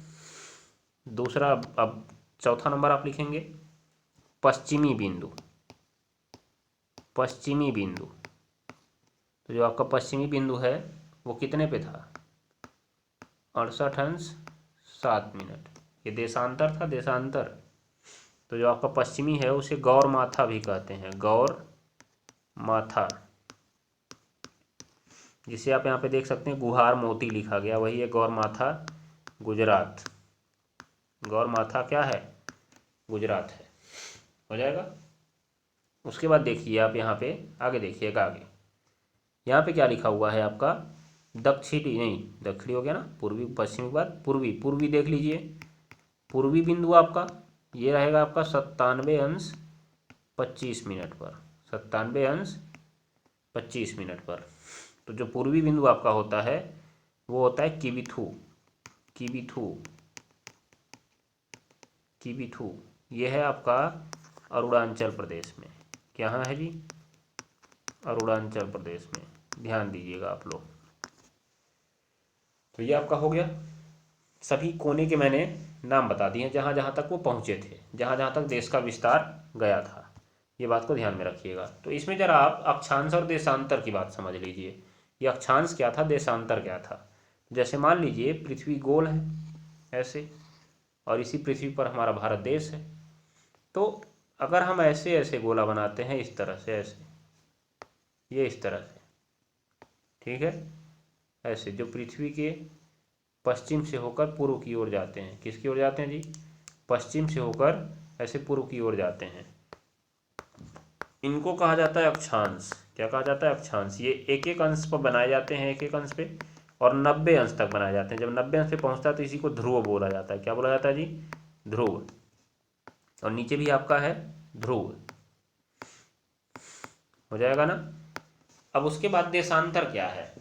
दूसरा, अब चौथा नंबर आप लिखेंगे पश्चिमी बिंदु, पश्चिमी बिंदु। तो जो आपका पश्चिमी बिंदु है वो कितने पे था, 68 अंश 7 मिनट। ये देशांतर था, देशांतर। तो जो आपका पश्चिमी है उसे गौर माथा भी कहते हैं, गौर माथा, जिसे आप यहाँ पे देख सकते हैं गुहार मोती लिखा गया, वही है गौर माथा, गुजरात। गौर माथा क्या है, गुजरात है, हो जाएगा। उसके बाद देखिए आप यहाँ पे आगे देखिएगा, आगे यहाँ पे क्या लिखा हुआ है आपका, दक्षिणी नहीं, दक्षिणी हो गया ना, पूर्वी पश्चिमी के बाद पूर्वी, पूर्वी देख लीजिए। पूर्वी बिंदु आपका ये रहेगा आपका 97 अंश 25 मिनट पर, 97 अंश 25 मिनट पर। तो जो पूर्वी बिंदु आपका होता है वो होता है किबिथू, किबिथू, किबिथू। ये है आपका अरुणाचल प्रदेश में। क्या है जी, अरुणाचल प्रदेश में, ध्यान दीजिएगा आप लोग। तो ये आपका हो गया, सभी कोने के मैंने नाम बता दिए जहाँ जहाँ तक वो पहुँचे थे, जहाँ जहाँ तक देश का विस्तार गया था। ये बात को ध्यान में रखिएगा। तो इसमें जरा आप अक्षांश और देशांतर की बात समझ लीजिए। ये अक्षांश क्या था, देशांतर क्या था। जैसे मान लीजिए पृथ्वी गोल है ऐसे, और इसी पृथ्वी पर हमारा भारत देश है। तो अगर हम ऐसे ऐसे गोला बनाते हैं इस तरह से, ऐसे, ये इस तरह से, ठीक है, ऐसे, जो पृथ्वी के पश्चिम से होकर पूर्व की ओर जाते हैं। किसकी ओर जाते हैं जी, पश्चिम से होकर ऐसे पूर्व की ओर जाते हैं। इनको कहा जाता है अक्षांश। क्या कहा जाता है, अक्षांश। ये एक एक अंश पर बनाए जाते हैं, एक एक अंश पे, और 90 अंश तक बनाए जाते हैं। जब 90 अंश पे पहुंचता है तो इसी को ध्रुव बोला जाता है। क्या बोला जाता है जी, ध्रुव। और नीचे भी आपका है ध्रुव, हो जाएगा ना। अब उसके बाद देशांतर क्या है,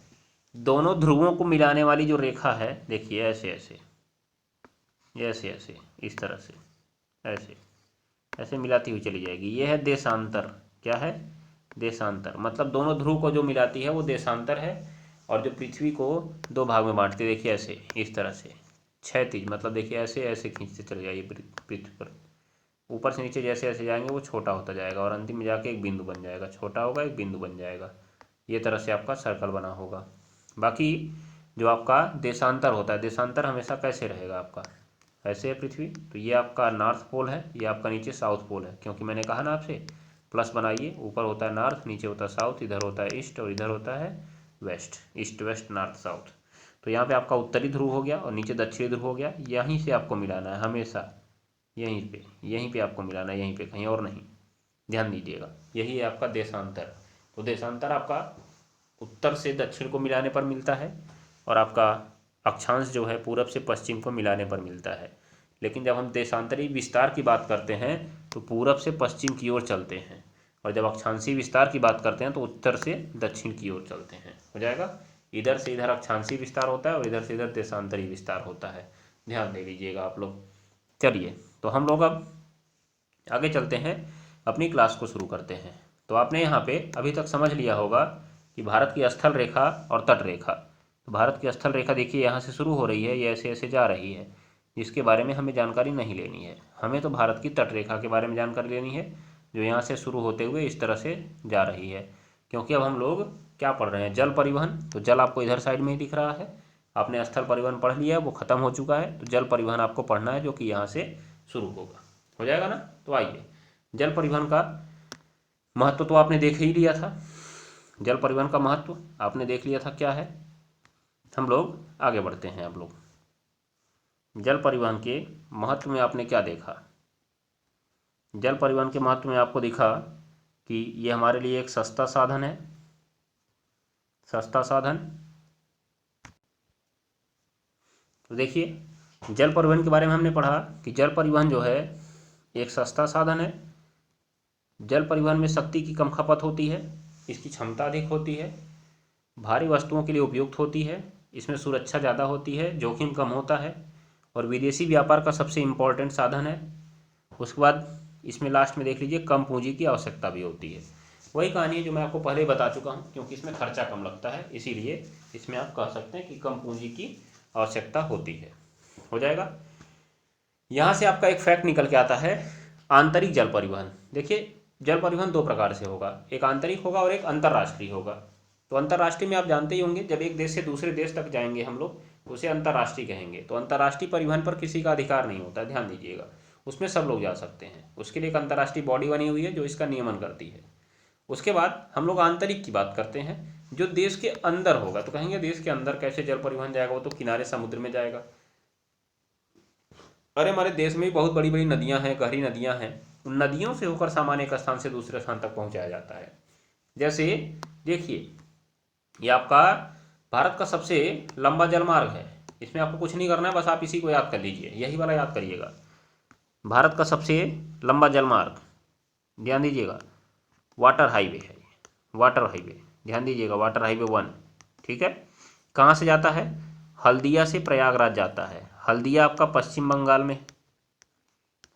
दोनों ध्रुवों को मिलाने वाली जो रेखा है, देखिए ऐसे ऐसे, ऐसे ऐसे, इस तरह से, ऐसे ऐसे मिलाती हुई चली जाएगी। ये है देशांतर। क्या है, देशांतर। मतलब दोनों ध्रुव को जो मिलाती है वो देशांतर है। और जो पृथ्वी को दो भाग में बांटती है, देखिए ऐसे, इस तरह से क्षैतिज, मतलब देखिए ऐसे ऐसे खींचते चले जाइए पृथ्वी पर, ऊपर से नीचे जैसे ऐसे जाएंगे वो छोटा होता जाएगा, और अंतिम में जाके एक बिंदु बन जाएगा, छोटा होगा एक बिंदु बन जाएगा। ये तरह से आपका सर्कल बना होगा। बाकी जो आपका देशांतर होता है, देशांतर हमेशा कैसे रहेगा आपका, ऐसे है पृथ्वी, तो ये आपका नॉर्थ पोल है, ये आपका नीचे साउथ पोल है। क्योंकि मैंने कहा ना आपसे, प्लस बनाइए, ऊपर होता है नॉर्थ, नीचे होता है साउथ, इधर होता है ईस्ट और इधर होता है west, east west north south. तो यहाँ पे आपका उत्तरी ध्रुव हो गया और नीचे दक्षिणी ध्रुव हो गया। यहीं से आपको मिलाना है हमेशा, यहीं पे आपको मिलाना है, यहीं पे, कहीं और नहीं। ध्यान दीजिएगा, यही है आपका देशांतर। तो देशांतर आपका उत्तर से दक्षिण को मिलाने पर मिलता है, और आपका अक्षांश जो है पूरब से पश्चिम को मिलाने पर मिलता है। लेकिन जब हम देशांतरी विस्तार की बात करते हैं तो पूरब से पश्चिम की ओर चलते हैं, और जब अक्षांशी विस्तार की बात करते हैं तो उत्तर से दक्षिण की ओर चलते हैं। हो जाएगा, इधर से इधर अक्षांशी विस्तार होता है और इधर से इधर देशांतरी विस्तार होता है। ध्यान दे लीजिएगा आप लोग। चलिए, तो हम लोग अब आगे चलते हैं, अपनी क्लास को शुरू करते हैं। तो आपने यहाँ पे अभी तक समझ लिया होगा कि भारत की स्थल रेखा और तट रेखा। तो तो भारत की स्थल रेखा देखिए यहाँ से शुरू हो रही है, ये ऐसे ऐसे जा रही है, जिसके बारे में हमें जानकारी नहीं लेनी है। हमें तो भारत की तट रेखा के बारे में जानकारी लेनी है, जो यहाँ से शुरू होते हुए इस तरह से जा रही है। क्योंकि अब हम लोग क्या पढ़ रहे हैं, जल परिवहन, तो जल आपको इधर साइड में ही दिख रहा है। आपने स्थल परिवहन पढ़ लिया है, वो खत्म हो चुका है, तो जल परिवहन आपको पढ़ना है, जो कि यहाँ से शुरू होगा। हो जाएगा ना। तो आइए, जल परिवहन का महत्व तो आपने देख ही लिया था। जल परिवहन का महत्व आपने देख लिया था क्या है। हम लोग आगे बढ़ते हैं। आप लोग जल परिवहन के महत्व में आपने क्या देखा। जल परिवहन के महत्व में आपको दिखा कि ये हमारे लिए एक सस्ता साधन है। सस्ता साधन, तो देखिए जल परिवहन के बारे में हमने पढ़ा कि जल परिवहन जो है एक सस्ता साधन है। जल परिवहन में शक्ति की कम खपत होती है, इसकी क्षमता अधिक होती है, भारी वस्तुओं के लिए उपयुक्त होती है, इसमें सुरक्षा ज़्यादा होती है, जोखिम कम होता है, और विदेशी व्यापार का सबसे इम्पोर्टेंट साधन है। उसके बाद इसमें लास्ट में देख लीजिए कम पूंजी की आवश्यकता भी होती है। वही कहानी है जो मैं आपको पहले ही बता चुका हूँ, क्योंकि इसमें खर्चा कम लगता है, इसीलिए इसमें आप कह सकते हैं कि कम पूंजी की आवश्यकता होती है। हो जाएगा। यहाँ से आपका एक फैक्ट निकल के आता है, आंतरिक जल परिवहन। देखिए जल परिवहन दो प्रकार से होगा, एक आंतरिक होगा और एक अंतर्राष्ट्रीय होगा। तो अंतर्राष्ट्रीय में आप जानते ही होंगे, जब एक देश से दूसरे देश तक जाएंगे हम लोग, उसे अंतर्राष्ट्रीय कहेंगे। तो अंतर्राष्ट्रीय परिवहन पर किसी का अधिकार नहीं होता, ध्यान दीजिएगा। उसमें सब लोग जा सकते हैं, उसके लिए एक अंतर्राष्ट्रीय बॉडी बनी हुई है जो इसका नियमन करती है। उसके बाद हम लोग आंतरिक की बात करते हैं, जो देश के अंदर होगा। तो कहेंगे देश के अंदर कैसे जल परिवहन जाएगा, वो तो किनारे समुद्र में जाएगा। अरे हमारे देश में भी बहुत बड़ी बड़ी नदियां हैं, गहरी नदियां हैं, उन नदियों से होकर सामान एक स्थान से दूसरे स्थान तक पहुंचाया जाता है। जैसे देखिए, ये आपका भारत का सबसे लंबा जलमार्ग है। इसमें आपको कुछ नहीं करना है, बस आप इसी को याद कर लीजिए, यही वाला याद करिएगा। भारत का सबसे लंबा जलमार्ग, ध्यान दीजिएगा, वाटर हाईवे है। वाटर हाईवे, ध्यान दीजिएगा, वाटर हाईवे 1। ठीक है। कहाँ से जाता है, हल्दिया से प्रयागराज जाता है। हल्दिया आपका पश्चिम बंगाल में,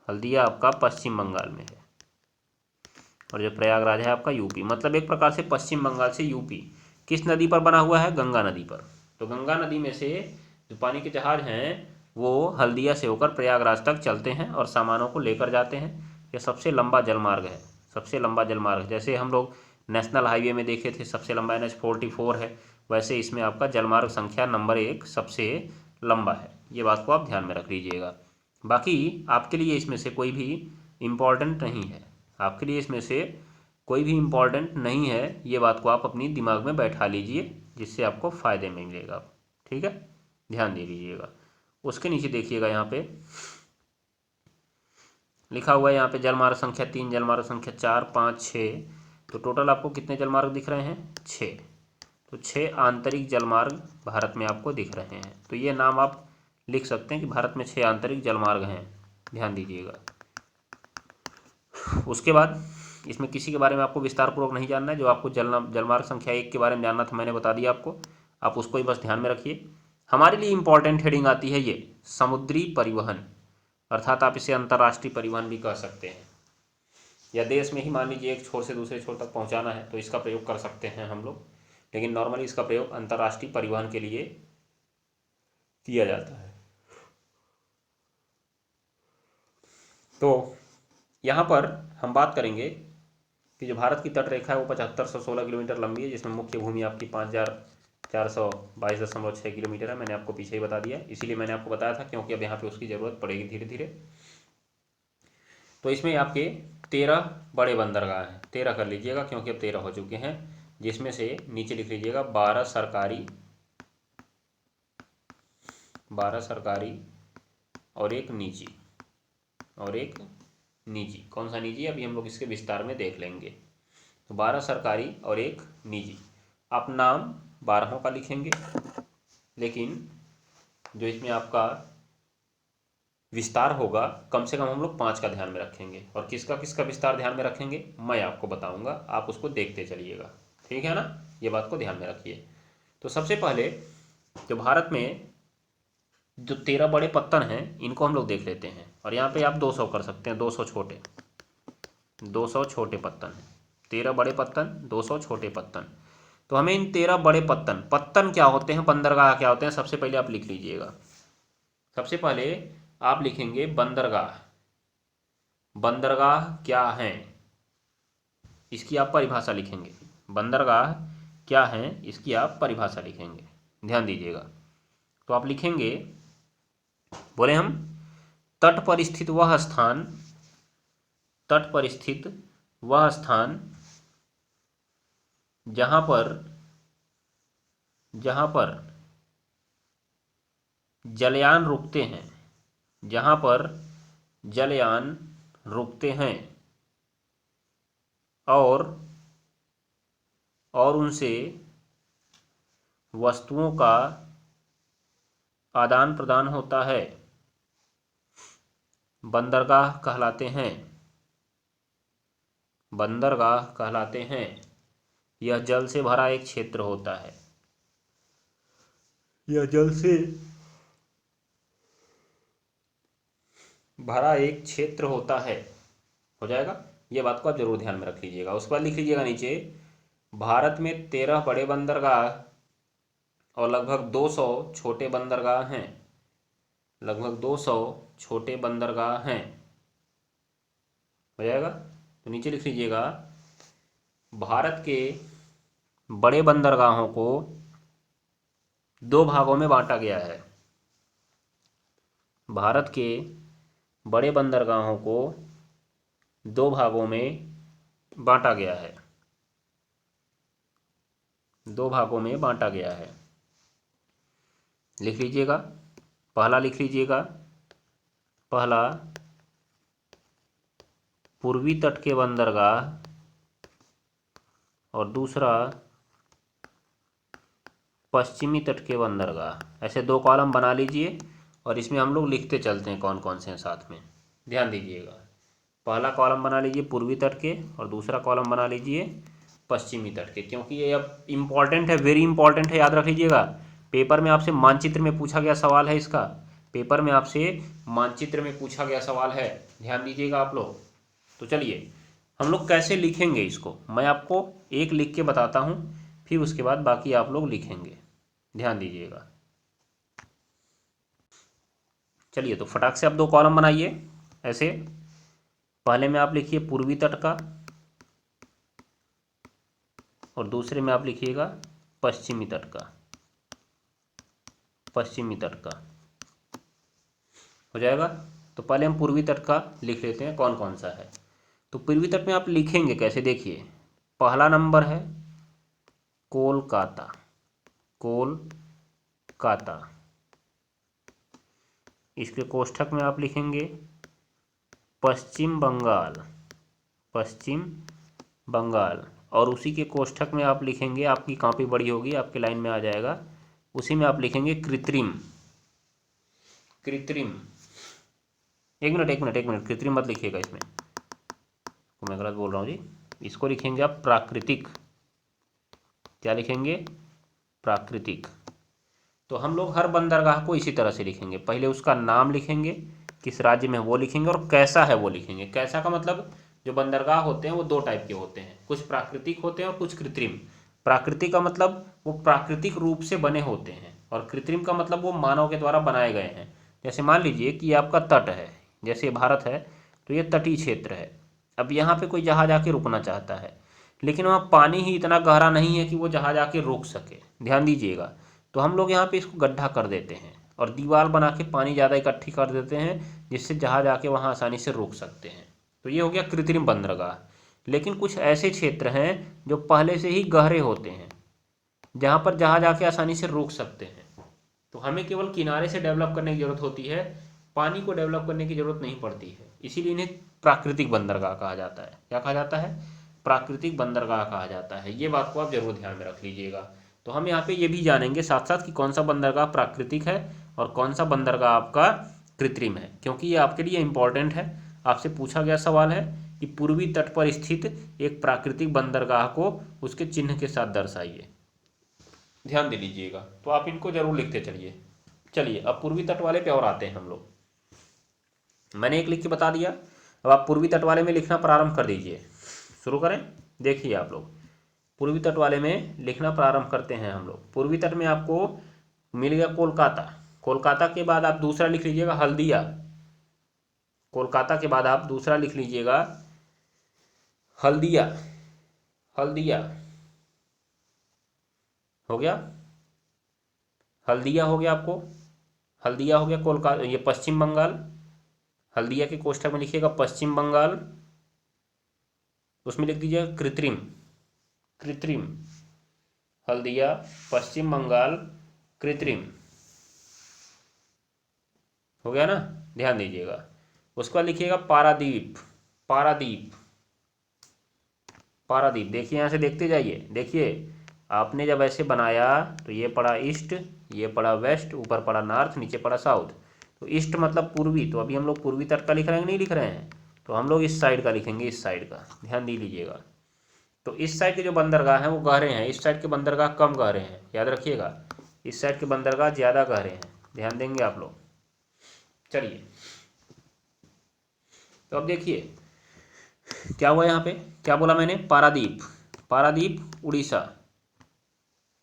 हल्दिया आपका पश्चिम बंगाल में है, और जो प्रयागराज है आपका यूपी। मतलब एक प्रकार से पश्चिम बंगाल से यूपी किस नदी पर बना हुआ है, गंगा नदी पर। तो गंगा नदी में से जो पानी के जहाज हैं वो हल्दिया से होकर प्रयागराज तक चलते हैं और सामानों को लेकर जाते हैं। यह सबसे लंबा जलमार्ग है, सबसे लंबा जलमार्ग। जैसे हम लोग नेशनल हाईवे में देखे थे सबसे लंबा NH-44 है, वैसे इसमें आपका जलमार्ग संख्या नंबर 1 सबसे लंबा है। ये बात को आप ध्यान में रख लीजिएगा। बाकी आपके लिए इसमें से कोई भी इम्पॉर्टेंट नहीं है, आपके लिए इसमें से कोई भी इम्पॉर्टेंट नहीं है। ये बात को आप अपनी दिमाग में बैठा लीजिए, जिससे आपको फ़ायदे में मिलेगा। ठीक है, ध्यान दे लीजिएगा। उसके नीचे देखिएगा, यहाँ पे लिखा हुआ है, यहाँ पे जलमार्ग संख्या 3, जलमार्ग संख्या 4, 5, 6। तो टोटल आपको कितने जलमार्ग दिख रहे हैं, 6। तो 6 आंतरिक जलमार्ग भारत में आपको दिख रहे हैं। तो ये नाम आप लिख सकते हैं कि भारत में 6 आंतरिक जलमार्ग हैं, ध्यान दीजिएगा। उसके बाद इसमें किसी के बारे में आपको विस्तार पूर्वक नहीं जानना है। जो आपको जलमार्ग संख्या 1 के बारे में जानना था मैंने बता दिया आपको, आप उसको ही बस ध्यान में रखिए। हमारे लिए इंपॉर्टेंट हेडिंग आती है ये समुद्री परिवहन, अर्थात आप इसे अंतर्राष्ट्रीय परिवहन भी कह सकते हैं। या देश में ही मान लीजिए एक छोर से दूसरे छोर तक पहुंचाना है तो इसका प्रयोग कर सकते हैं हम लोग, लेकिन नॉर्मली इसका प्रयोग अंतर्राष्ट्रीय परिवहन के लिए किया जाता है। तो यहाँ पर हम बात करेंगे कि जो भारत की तट रेखा है वो 7516 किलोमीटर लंबी है, जिसमें मुख्य भूमि आपकी 5422.6 किलोमीटर है। मैंने आपको पीछे ही बता दिया, इसीलिए मैंने आपको बताया था, क्योंकि अब यहाँ पे उसकी ज़रूरत पड़ेगी धीरे धीरे। तो इसमें आपके 13 बड़े बंदरगाह हैं, 13 कर लीजिएगा क्योंकि अब 13 हो चुके हैं, जिसमें से नीचे लिख लीजिएगा 12 सरकारी और एक निजी, कौन सा निजी, अभी हम लोग इसके विस्तार में देख लेंगे। तो 12 सरकारी और एक निजी। आप नाम 12 का लिखेंगे, लेकिन जो इसमें आपका विस्तार होगा कम से कम हम लोग 5 का ध्यान में रखेंगे। और किसका किसका विस्तार ध्यान में रखेंगे मैं आपको बताऊंगा, आप उसको देखते चलिएगा। ठीक है ना, ये बात को ध्यान में रखिए। तो सबसे पहले जो भारत में जो 13 बड़े पत्तन हैं इनको हम लोग देख लेते हैं। और यहाँ पे आप 200 कर सकते हैं, 200 छोटे पत्तन हैं। 13 बड़े पत्तन, 200 छोटे पत्तन। तो हमें इन 13 बड़े पत्तन क्या होते हैं, बंदरगाह क्या होते हैं, सबसे पहले आप लिख लीजिएगा। सबसे पहले आप लिखेंगे बंदरगाह। बंदरगाह क्या है, इसकी आप परिभाषा लिखेंगे। बंदरगाह क्या है, इसकी आप परिभाषा लिखेंगे, ध्यान दीजिएगा। तो आप लिखेंगे, बोले हम, तट पर स्थित वह स्थान, तट पर स्थित वह स्थान जहां पर जलयान रुकते हैं, जहां पर जलयान रुकते हैं और उनसे वस्तुओं का आदान प्रदान होता है, बंदरगाह कहलाते हैं। बंदरगाह कहलाते हैं। यह जल से भरा एक क्षेत्र होता है। यह जल से भरा एक क्षेत्र होता है। हो जाएगा, ये बात को आप जरूर ध्यान में रख लीजिएगा। उसके बाद लिख लीजिएगा नीचे, भारत में 13 बड़े बंदरगाह और लगभग 200 छोटे बंदरगाह हैं। लगभग 200 छोटे बंदरगाह हैं। हो जाएगा, तो नीचे लिख लीजिएगा, भारत के बड़े बंदरगाहों को 2 भागों में बांटा गया है। भारत के बड़े बंदरगाहों को 2 भागों में बांटा गया है। 2 भागों में बांटा गया है। लिख लीजिएगा। पहला लिख लीजिएगा, पहला पूर्वी तट के बंदरगाह और दूसरा पश्चिमी तट के बंदरगाह। ऐसे 2 कॉलम बना लीजिए और इसमें हम लोग लिखते चलते हैं कौन कौन से हैं साथ में। ध्यान दीजिएगा, पहला कॉलम बना लीजिए पूर्वी तट के और दूसरा कॉलम बना लीजिए पश्चिमी तट के, क्योंकि ये अब इम्पॉर्टेंट है, वेरी इंपॉर्टेंट है, याद रख लीजिएगा। पेपर में आपसे मानचित्र में पूछा गया सवाल है इसका। पेपर में आपसे मानचित्र में पूछा गया सवाल है, ध्यान दीजिएगा आप लोग। तो चलिए हम लोग कैसे लिखेंगे इसको, मैं आपको एक लिख के बताता हूँ, फिर उसके बाद बाकी आप लोग लिखेंगे, ध्यान दीजिएगा। चलिए, तो फटाक से आप 2 कॉलम बनाइए ऐसे। पहले में आप लिखिए पूर्वी तट का और दूसरे में आप लिखिएगा पश्चिमी तट का। पश्चिमी तट का हो जाएगा। तो पहले हम पूर्वी तट का लिख लेते हैं कौन कौन सा है। तो पूर्वी तट में आप लिखेंगे कैसे, देखिए, पहला नंबर है कोलकाता। कोलकाता, इसके कोष्ठक में आप लिखेंगे पश्चिम बंगाल। पश्चिम बंगाल, और उसी के कोष्ठक में आप लिखेंगे, आपकी कॉपी बड़ी होगी, आपके लाइन में आ जाएगा, उसी में आप लिखेंगे कृत्रिम। कृत्रिम, एक मिनट, कृत्रिम मत लिखिएगा इसमें, तो मैं गलत बोल रहा हूँ जी। इसको लिखेंगे आप प्राकृतिक। क्या लिखेंगे, प्राकृतिक। तो हम लोग हर बंदरगाह को इसी तरह से लिखेंगे, पहले उसका नाम लिखेंगे, किस राज्य में वो लिखेंगे, और कैसा है वो लिखेंगे। कैसा का मतलब, जो बंदरगाह होते हैं वो 2 टाइप के होते हैं, कुछ प्राकृतिक होते हैं और कुछ कृत्रिम। प्राकृतिक का मतलब वो प्राकृतिक रूप से बने होते हैं, और कृत्रिम का मतलब वो मानव के द्वारा बनाए गए हैं। जैसे मान लीजिए कि ये आपका तट है, जैसे भारत है तो ये तटीय क्षेत्र है। अब यहाँ पे कोई जहाज आके रुकना चाहता है, लेकिन वहाँ पानी ही इतना गहरा नहीं है कि वो जहाज आके रुक सके, ध्यान दीजिएगा। तो हम लोग यहाँ पे इसको गड्ढा कर देते हैं और दीवार बना के पानी ज़्यादा इकट्ठी कर देते हैं, जिससे जहाज आके वहाँ आसानी से रुक सकते हैं। तो ये हो गया कृत्रिम बंदरगाह। लेकिन कुछ ऐसे क्षेत्र हैं जो पहले से ही गहरे होते हैं, जहाँ पर जहाज आके आसानी से रुक सकते हैं। तो हमें केवल किनारे से डेवलप करने की ज़रूरत होती है, पानी को डेवलप करने की ज़रूरत नहीं पड़ती है। इसीलिए इन्हें प्राकृतिक बंदरगाह कहा जाता है। क्या कहा जाता है, प्राकृतिक बंदरगाह कहा जाता है। ये बात को आप जरूर ध्यान में रख लीजिएगा। तो हम यहाँ पे ये भी जानेंगे साथ साथ कि कौन सा बंदरगाह प्राकृतिक है और कौन सा बंदरगाह आपका कृत्रिम है, क्योंकि ये आपके लिए इम्पोर्टेंट है। आपसे पूछा गया सवाल है कि पूर्वी तट पर स्थित एक प्राकृतिक बंदरगाह को उसके चिन्ह के साथ दर्शाइए, ध्यान दे लीजिएगा। तो आप इनको जरूर लिखते चलिए। चलिए, अब पूर्वी तट वाले पे और आते हैं हम लोग। मैंने एक लिख के बता दिया, अब आप पूर्वी तट वाले में लिखना प्रारंभ कर दीजिए, शुरू करें। देखिए आप लोग, पूर्वी तट वाले में लिखना प्रारंभ करते हैं हम लोग। पूर्वी तट में आपको मिल गया कोलकाता। कोलकाता के बाद आप दूसरा लिख लीजिएगा हल्दिया। कोलकाता के बाद आप दूसरा लिख लीजिएगा हल्दिया। हल्दिया हो गया, हल्दिया हो गया आपको, हल्दिया हो गया कोलकाता, ये पश्चिम बंगाल। हल्दिया के कोष्ठक में लिखिएगा पश्चिम बंगाल, उसमें लिख दीजिएगा कृत्रिम। कृत्रिम, हल्दिया, पश्चिम बंगाल, कृत्रिम। हो गया ना, ध्यान दीजिएगा। उसके बाद लिखिएगा पारादीप। पारादीप, पारादीप। देखिए यहाँ से देखते जाइए। देखिए आपने जब ऐसे बनाया तो ये पड़ा ईस्ट, ये पड़ा वेस्ट, ऊपर पड़ा नॉर्थ, नीचे पड़ा साउथ। तो ईस्ट मतलब पूर्वी, तो अभी हम लोग पूर्वी तट का लिख रहे हैं, नहीं लिख रहे हैं, तो हम लोग इस साइड का लिखेंगे, इस साइड का। ध्यान दे लीजिएगा। तो इस साइड के जो बंदरगाह हैं वो गहरे हैं, इस साइड के बंदरगाह कम गहरे हैं, याद रखिएगा। इस साइड के बंदरगाह ज़्यादा गहरे हैं, ध्यान देंगे आप लोग। चलिए, तो अब देखिए क्या हुआ यहाँ पे, क्या बोला मैंने, पारादीप। पारादीप उड़ीसा,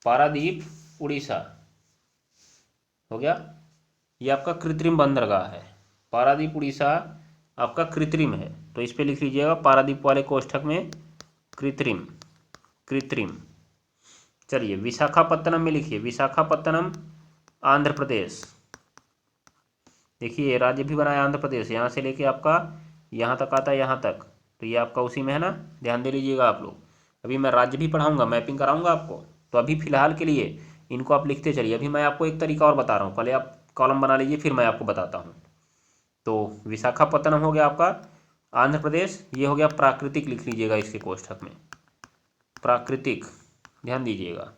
पारादीप उड़ीसा हो गया। ये आपका कृत्रिम बंदरगाह है। पारादीप उड़ीसा आपका कृत्रिम है, तो इस पे लिख लीजिएगा पारादीप वाले कोष्ठक में कृत्रिम। कृत्रिम। चलिए विशाखापत्तनम में लिखिए, विशाखापत्तनम आंध्र प्रदेश। देखिए राज्य भी बनाया आंध्र प्रदेश, यहाँ से लेके आपका यहाँ तक आता है, यहाँ तक, तो ये आपका उसी में है ना, ध्यान दे लीजिएगा आप लोग। अभी मैं राज्य भी पढ़ाऊंगा, मैपिंग कराऊंगा आपको, तो अभी फिलहाल के लिए इनको आप लिखते चलिए। अभी मैं आपको एक तरीका और बता रहा हूँ, पहले आप कॉलम बना लीजिए, फिर मैं आपको बताता हूँ। तो विशाखापत्तनम हो गया आपका आंध्र प्रदेश, ये हो गया प्राकृतिक, लिख लीजिएगा इसके कोष्ठक में प्राकृतिक, ध्यान दीजिएगा।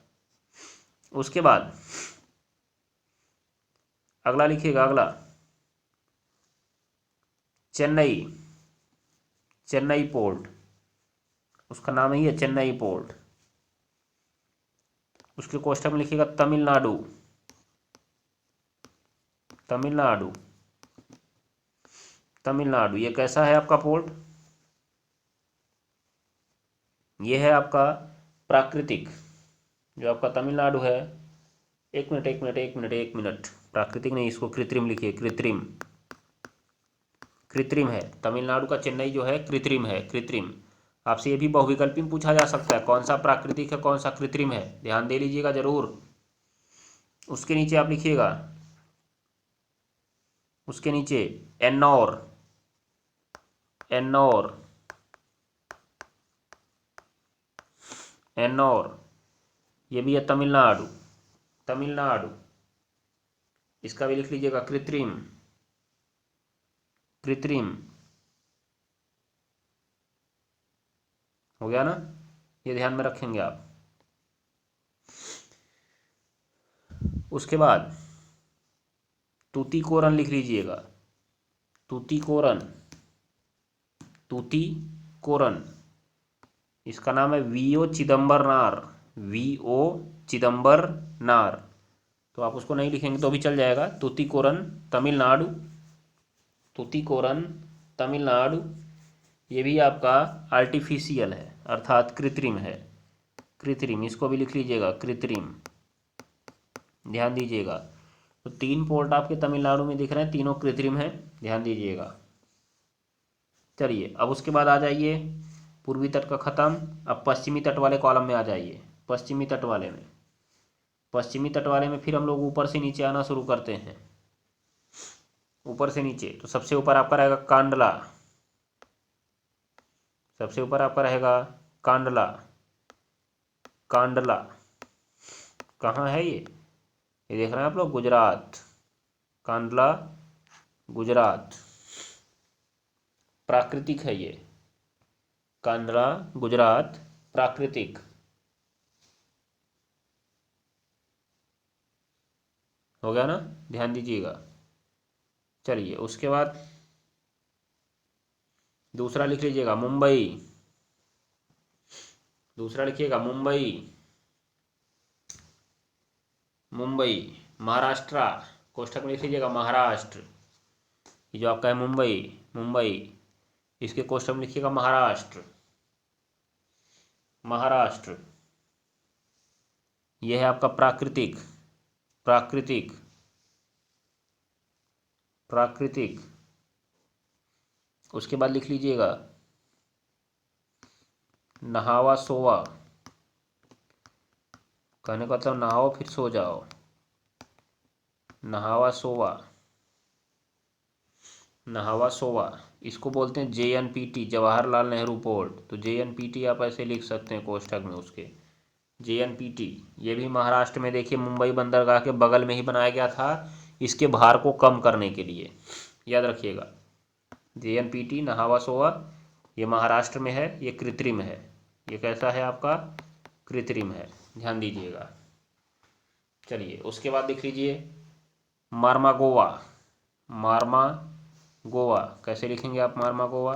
उसके बाद अगला लिखिएगा, अगला चेन्नई। चेन्नई पोर्ट, उसका नाम ही है चेन्नई पोर्ट। उसके कोष्ठक में लिखिएगा तमिलनाडु। तमिलनाडु, तमिलनाडु। ये कैसा है आपका पोर्ट, ये है आपका प्राकृतिक, जो आपका तमिलनाडु है। एक मिनट, एक मिनट, एक मिनट, एक मिनट, प्राकृतिक नहीं, इसको कृत्रिम लिखिए, कृत्रिम। कृत्रिम है तमिलनाडु का चेन्नई जो है, कृत्रिम है, कृत्रिम। आपसे ये भी बहुविकल्पी में पूछा जा सकता है, कौन सा प्राकृतिक है, कौन सा कृत्रिम है, ध्यान दे लीजिएगा जरूर। उसके नीचे आप लिखिएगा, उसके नीचे एन्नौर। एन्नौर, एन्नौर, ये भी है तमिलनाडु। तमिलनाडु, इसका भी लिख लीजिएगा कृत्रिम। कृत्रिम हो गया ना, ये ध्यान में रखेंगे आप। उसके बाद तूतीकोरन लिख लीजिएगा, तूतीकोरन। तूतीकोरन, इसका नाम है वीओ चिदम्बरनार। वीओ चिदम्बरनार, तो आप उसको नहीं लिखेंगे तो भी चल जाएगा। तूतीकोरन तमिलनाडु, तूतीकोरन तमिलनाडु। ये भी आपका आर्टिफिशियल है, अर्थात कृत्रिम है। कृत्रिम, इसको भी लिख लीजिएगा कृत्रिम, ध्यान दीजिएगा। तो 3 पोर्ट आपके तमिलनाडु में दिख रहे हैं, तीनों कृत्रिम है, ध्यान दीजिएगा। चलिए अब उसके बाद आ जाइए, पूर्वी तट का ख़त्म, अब पश्चिमी तट वाले कॉलम में आ जाइए। पश्चिमी तट वाले में, पश्चिमी तट वाले में फिर हम लोग ऊपर से नीचे आना शुरू करते हैं, ऊपर से नीचे। तो सबसे ऊपर आपका रहेगा कांडला। सबसे ऊपर आपका रहेगा कांडला। कांडला कहाँ है ये देख रहे हैं आप लोग, गुजरात। कांडला गुजरात, प्राकृतिक है ये। कांडला गुजरात, प्राकृतिक। हो गया ना, ध्यान दीजिएगा। चलिए उसके बाद दूसरा लिख लीजिएगा मुंबई। दूसरा लिखिएगा मुंबई। मुंबई, महाराष्ट्र, कोष्ठक में लिख लीजिएगा महाराष्ट्र। ये जो आपका है मुंबई, मुंबई, इसके कोष्ठक में लिखिएगा महाराष्ट्र। महाराष्ट्र। यह है आपका प्राकृतिक, प्राकृतिक, प्राकृतिक। उसके बाद लिख लीजिएगा नहावा सोवा, कहने का मतलब नहाओ फिर सो जाओ, नहावा सोवा, नहावा सोवा। इसको बोलते हैं JNPT, जवाहरलाल नेहरू पोर्ट। तो JNPT आप ऐसे लिख सकते हैं कोष्ठक में उसके, JNPT। ये भी महाराष्ट्र में देखिए मुंबई बंदरगाह के बगल में ही बनाया गया था, इसके भार को कम करने के लिए, याद रखिएगा। JNPT नहावा सोवा ये महाराष्ट्र में है, ये कृत्रिम है। ये कैसा है आपका? कृत्रिम है, ध्यान दीजिएगा। चलिए उसके बाद लिख लीजिए मार्मा गोवा, मार्मा गोवा। कैसे लिखेंगे आप मार्मा गोवा?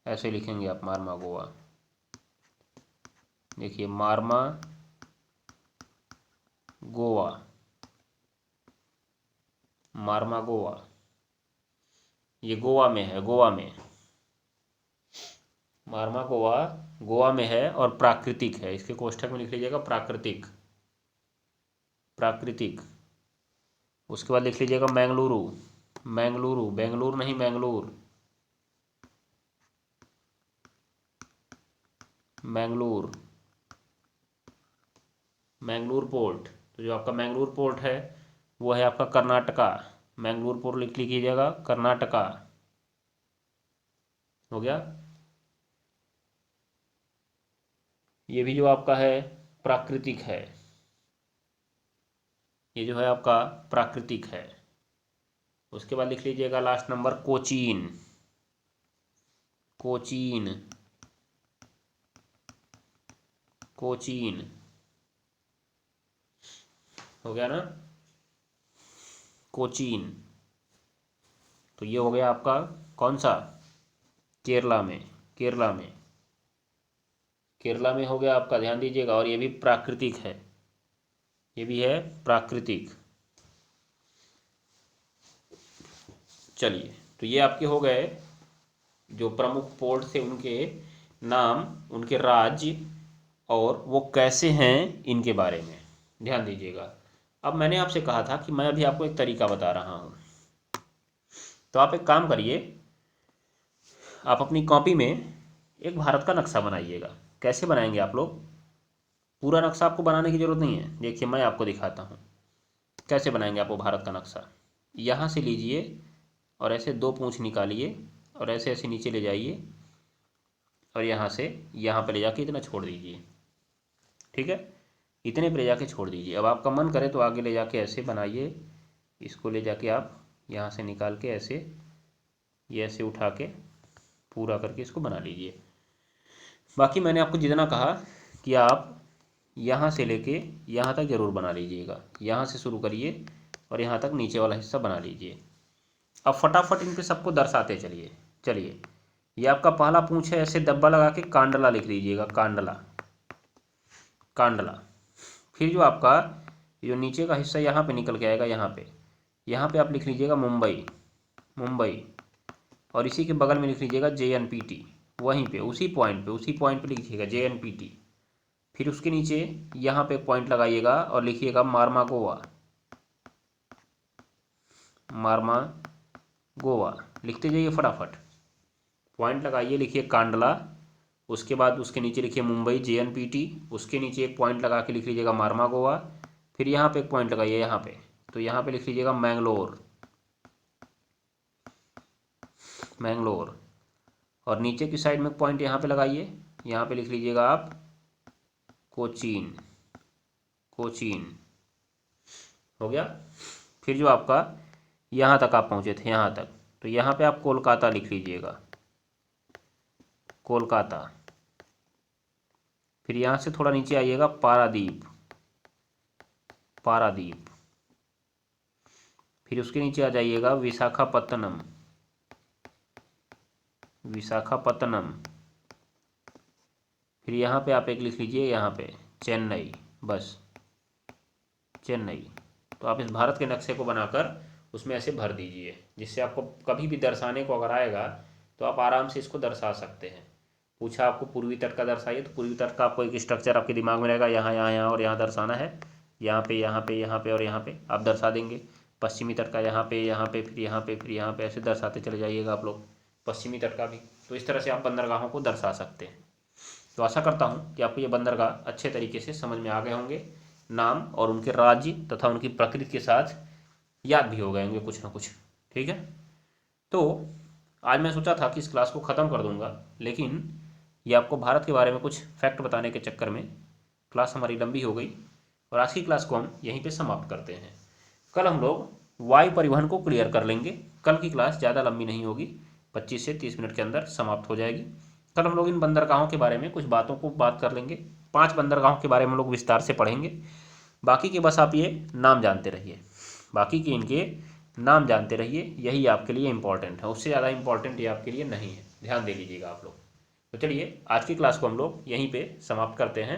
ऐसे लिखेंगे आप मार्मा गोवा। देखिए मार्मा गोवा, मार्मा गोवा, ये गोवा में है, गोवा में। मार्मा गोवा गोवा में है और प्राकृतिक है। इसके कोष्ठक में लिख लीजिएगा प्राकृतिक, प्राकृतिक। उसके बाद लिख लीजिएगा मैंगलुरु, मैंगलुरु, बेंगलुरु नहीं मैंगलुरु, मैंगलुरु, मैंगलुरु पोर्ट। तो जो आपका मैंगलुरु पोर्ट है वो है आपका कर्नाटका। मैंगलुरु पोर्ट लिख लीजिएगा कर्नाटका, हो गया। ये भी जो आपका है प्राकृतिक है, ये जो है आपका प्राकृतिक है। उसके बाद लिख लीजिएगा लास्ट नंबर कोचीन, कोचीन, कोचीन, हो गया ना, कोचीन। तो ये हो गया आपका कौन सा? केरला में, केरला में, केरला में हो गया आपका, ध्यान दीजिएगा। और ये भी प्राकृतिक है, ये भी है प्राकृतिक। चलिए तो ये आपके हो गए जो प्रमुख पोर्ट थे, उनके नाम, उनके राज्य और वो कैसे हैं इनके बारे में ध्यान दीजिएगा। अब मैंने आपसे कहा था कि मैं अभी आपको एक तरीका बता रहा हूँ, तो आप एक काम करिए, आप अपनी कॉपी में एक भारत का नक्शा बनाइएगा। कैसे बनाएंगे आप लोग? पूरा नक्शा आपको बनाने की ज़रूरत नहीं है, देखिए मैं आपको दिखाता हूँ कैसे बनाएंगे आप वो भारत का नक्शा। यहाँ से लीजिए और ऐसे दो पूंछ निकालिए और ऐसे ऐसे नीचे ले जाइए और यहाँ से यहाँ पर ले जाके इतना छोड़ दीजिए, ठीक है, इतने पर ले जाके छोड़ दीजिए। अब आपका मन करे तो आगे ले जाके ऐसे बनाइए, इसको ले जाके आप यहाँ से निकाल के ऐसे, ये ऐसे उठा के पूरा करके इसको बना लीजिए। बाकी मैंने आपको जितना कहा कि आप यहाँ से लेके यहाँ तक ज़रूर बना लीजिएगा, यहाँ से शुरू करिए और यहाँ तक नीचे वाला हिस्सा बना लीजिए। अब फटाफट इन पे सबको दर्शाते चलिए। चलिए ये आपका पहला पूंछ है, ऐसे डब्बा लगा के कांडला लिख लीजिएगा, कांडला, कांडला। फिर जो आपका जो नीचे का हिस्सा यहाँ पे निकल के आएगा, यहाँ पे आप लिख लीजिएगा मुंबई, मुंबई। और इसी के बगल में लिख लीजिएगा JNPT, वहीं पे उसी पॉइंट पे लिखिएगा JNPT। फिर उसके नीचे यहाँ पे एक पॉइंट लगाइएगा और लिखिएगा मार्मा गोवा, मार्मा गोवा। लिखते जाइए फटाफट, पॉइंट लगाइए, लिखिए कांडला, उसके बाद उसके नीचे लिखिए मुंबई JNPT, उसके नीचे एक पॉइंट लगा के लिख लीजिएगा मार्मा गोवा। फिर यहाँ पे एक पॉइंट लगाइए यहाँ पे, तो यहाँ पे लिख लीजिएगा मैंगलोर, मैंगलोर। और नीचे की साइड में एक पॉइंट यहाँ पे लगाइए, यहाँ पे लिख लीजिएगा आप कोचीन, कोचीन, हो गया। फिर जो आपका यहाँ तक आप पहुँचे थे, यहाँ तक, तो यहाँ पे आप कोलकाता लिख लीजिएगा, कोलकाता। फिर यहाँ से थोड़ा नीचे आइएगा पारादीप, पारादीप। फिर उसके नीचे आ जाइएगा विशाखापत्तनम, विशाखापत्तनम। फिर यहाँ पे आप एक लिख लीजिए, यहाँ पे चेन्नई, बस चेन्नई। तो आप इस भारत के नक्शे को बनाकर उसमें ऐसे भर दीजिए, जिससे आपको कभी भी दर्शाने को अगर आएगा तो आप आराम से इसको दर्शा सकते हैं। पूछा आपको पूर्वी तट का दर्शाइए, तो पूर्वी तट का आपको एक स्ट्रक्चर आपके दिमाग में रहेगा, यहाँ यहाँ यहाँ और यहाँ दर्शाना है, यहाँ पे यहाँ पे यहाँ पे और यहाँ पे आप दर्शा देंगे। पश्चिमी तट का यहाँ पे यहाँ पे फिर यहाँ पे फिर यहाँ पे, ऐसे दर्शाते चले जाइएगा आप लोग पश्चिमी तट का भी। तो इस तरह से आप बंदरगाहों को दर्शा सकते हैं। तो आशा करता हूँ कि आपको ये बंदरगाह अच्छे तरीके से समझ में आ गए होंगे, नाम और उनके राज्य तथा उनकी प्रकृति के साथ याद भी हो गए होंगे कुछ ना कुछ। ठीक है, तो आज मैं सोचा था कि इस क्लास को ख़त्म कर दूंगा, लेकिन ये आपको भारत के बारे में कुछ फैक्ट बताने के चक्कर में क्लास हमारी लंबी हो गई, और आज की क्लास को हम यहीं पे समाप्त करते हैं। कल हम लोग वायु परिवहन को क्लियर कर लेंगे। कल की क्लास ज़्यादा लंबी नहीं होगी, 25 से 30 मिनट के अंदर समाप्त हो जाएगी। कल हम लोग इन बंदरगाहों के बारे में कुछ बातों को बात कर लेंगे। 5 बंदरगाहों के बारे में हम लोग विस्तार से पढ़ेंगे। बाकी के बस आप ये नाम जानते रहिए, बाकी के इनके नाम जानते रहिए, यही आपके लिए इम्पॉर्टेंट है, उससे ज़्यादा इम्पॉर्टेंट ये आपके लिए नहीं है, ध्यान दे लीजिएगा आप लोग। तो चलिए आज की क्लास को हम लोग यहीं पे समाप्त करते हैं।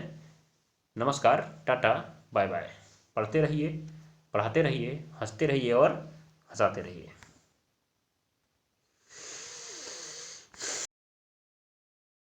नमस्कार, टाटा, बाय बाय। पढ़ते रहिए, पढ़ाते रहिए, हंसते रहिए और हंसाते रहिए।